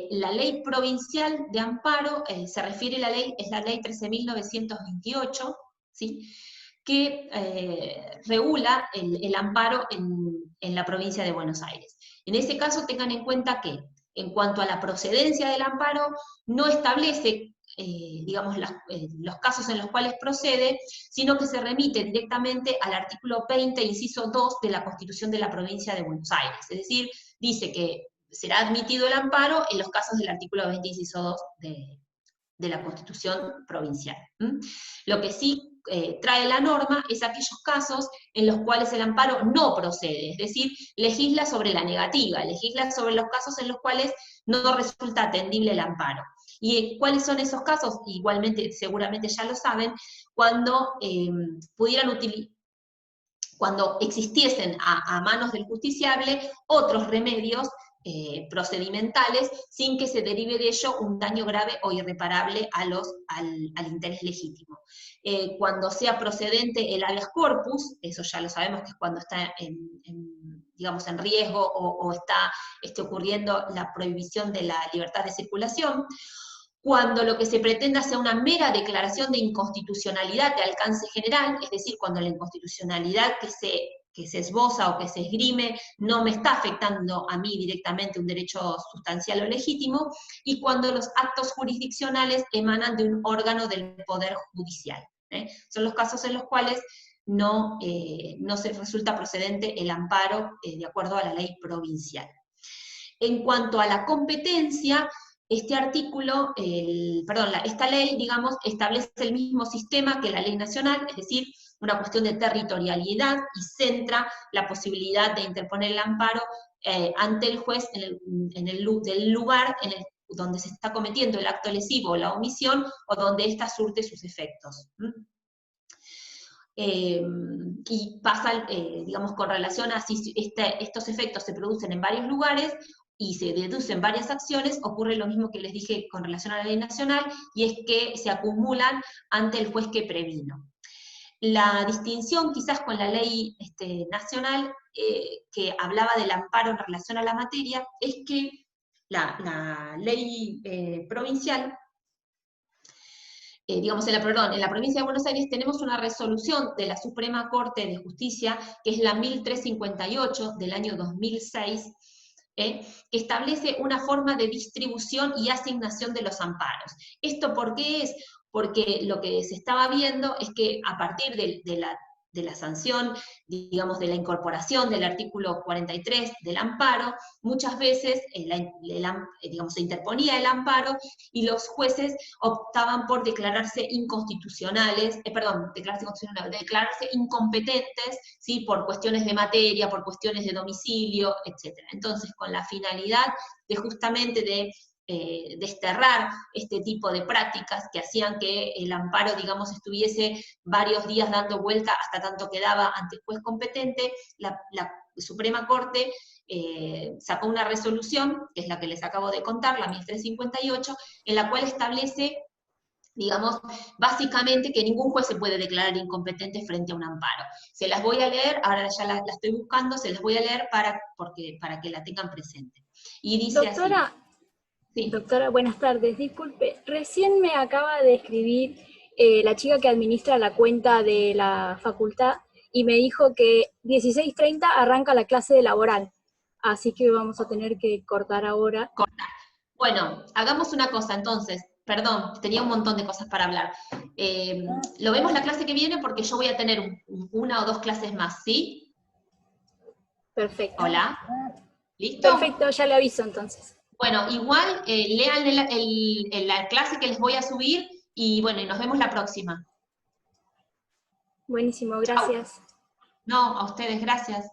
La ley provincial de amparo, se refiere a la ley, es la ley 13.928, ¿sí? Que regula el amparo en la provincia de Buenos Aires. En ese caso tengan en cuenta que, en cuanto a la procedencia del amparo, no establece, digamos, los casos en los cuales procede, sino que se remite directamente al artículo 20, inciso 2 de la Constitución de la provincia de Buenos Aires. Es decir, dice que será admitido el amparo en los casos del artículo 20, inciso 2 de la Constitución provincial. Lo que sí trae la norma es aquellos casos en los cuales el amparo no procede, es decir, legisla sobre la negativa, legisla sobre los casos en los cuales no resulta atendible el amparo. ¿Y cuáles son esos casos? Igualmente, seguramente ya lo saben, cuando cuando existiesen a manos del justiciable otros remedios procedimentales sin que se derive de ello un daño grave o irreparable al interés legítimo. Cuando sea procedente el habeas corpus, eso ya lo sabemos que es cuando está digamos, en riesgo o está ocurriendo la prohibición de la libertad de circulación, cuando lo que se pretenda sea una mera declaración de inconstitucionalidad de alcance general, es decir, cuando la inconstitucionalidad que se esboza o que se esgrime no me está afectando a mí directamente un derecho sustancial o legítimo, y cuando los actos jurisdiccionales emanan de un órgano del Poder Judicial. Son los casos en los cuales no se resulta procedente el amparo de acuerdo a la ley provincial. En cuanto a la competencia, esta ley, digamos, establece el mismo sistema que la ley nacional, es decir, una cuestión de territorialidad, y centra la posibilidad de interponer el amparo ante el juez del lugar donde se está cometiendo el acto lesivo o la omisión, o donde ésta surte sus efectos. Y pasa, digamos, con relación a si estos efectos se producen en varios lugares, y se deducen varias acciones, ocurre lo mismo que les dije con relación a la ley nacional, y es que se acumulan ante el juez que previno. La distinción quizás con la ley nacional, que hablaba del amparo en relación a la materia, es que la ley provincial, digamos, en la provincia de Buenos Aires tenemos una resolución de la Suprema Corte de Justicia, que es la 1358 del año 2006, que establece una forma de distribución y asignación de los amparos. ¿Esto por qué es? Porque lo que se estaba viendo es que a partir de la sanción, digamos, de la incorporación del artículo 43 del amparo, muchas veces digamos, se interponía el amparo y los jueces optaban por declararse inconstitucionales, declararse incompetentes, ¿sí? Por cuestiones de materia, por cuestiones de domicilio, etc. Entonces, con la finalidad de justamente de desterrar este tipo de prácticas que hacían que el amparo, digamos, estuviese varios días dando vuelta hasta tanto quedaba ante el juez competente, Suprema Corte sacó una resolución, que es la que les acabo de contar, la 1358, en la cual establece, digamos, básicamente que ningún juez se puede declarar incompetente frente a un amparo. Se las voy a leer, ahora ya la estoy buscando, se las voy a leer para que la tengan presente. Y dice Doctora, así. Sí. Doctora, buenas tardes. Disculpe, recién me acaba de escribir la chica que administra la cuenta de la facultad y me dijo que 16:30 arranca la clase laboral. Así que vamos a tener que cortar ahora. Bueno, hagamos una cosa entonces. Perdón, tenía un montón de cosas para hablar. Lo vemos la clase que viene porque yo voy a tener una o dos clases más, ¿sí? Perfecto. Hola. ¿Listo? Perfecto, ya le aviso entonces. Bueno, igual lean la clase que les voy a subir y bueno, y nos vemos la próxima. Buenísimo, gracias. No, a ustedes, gracias.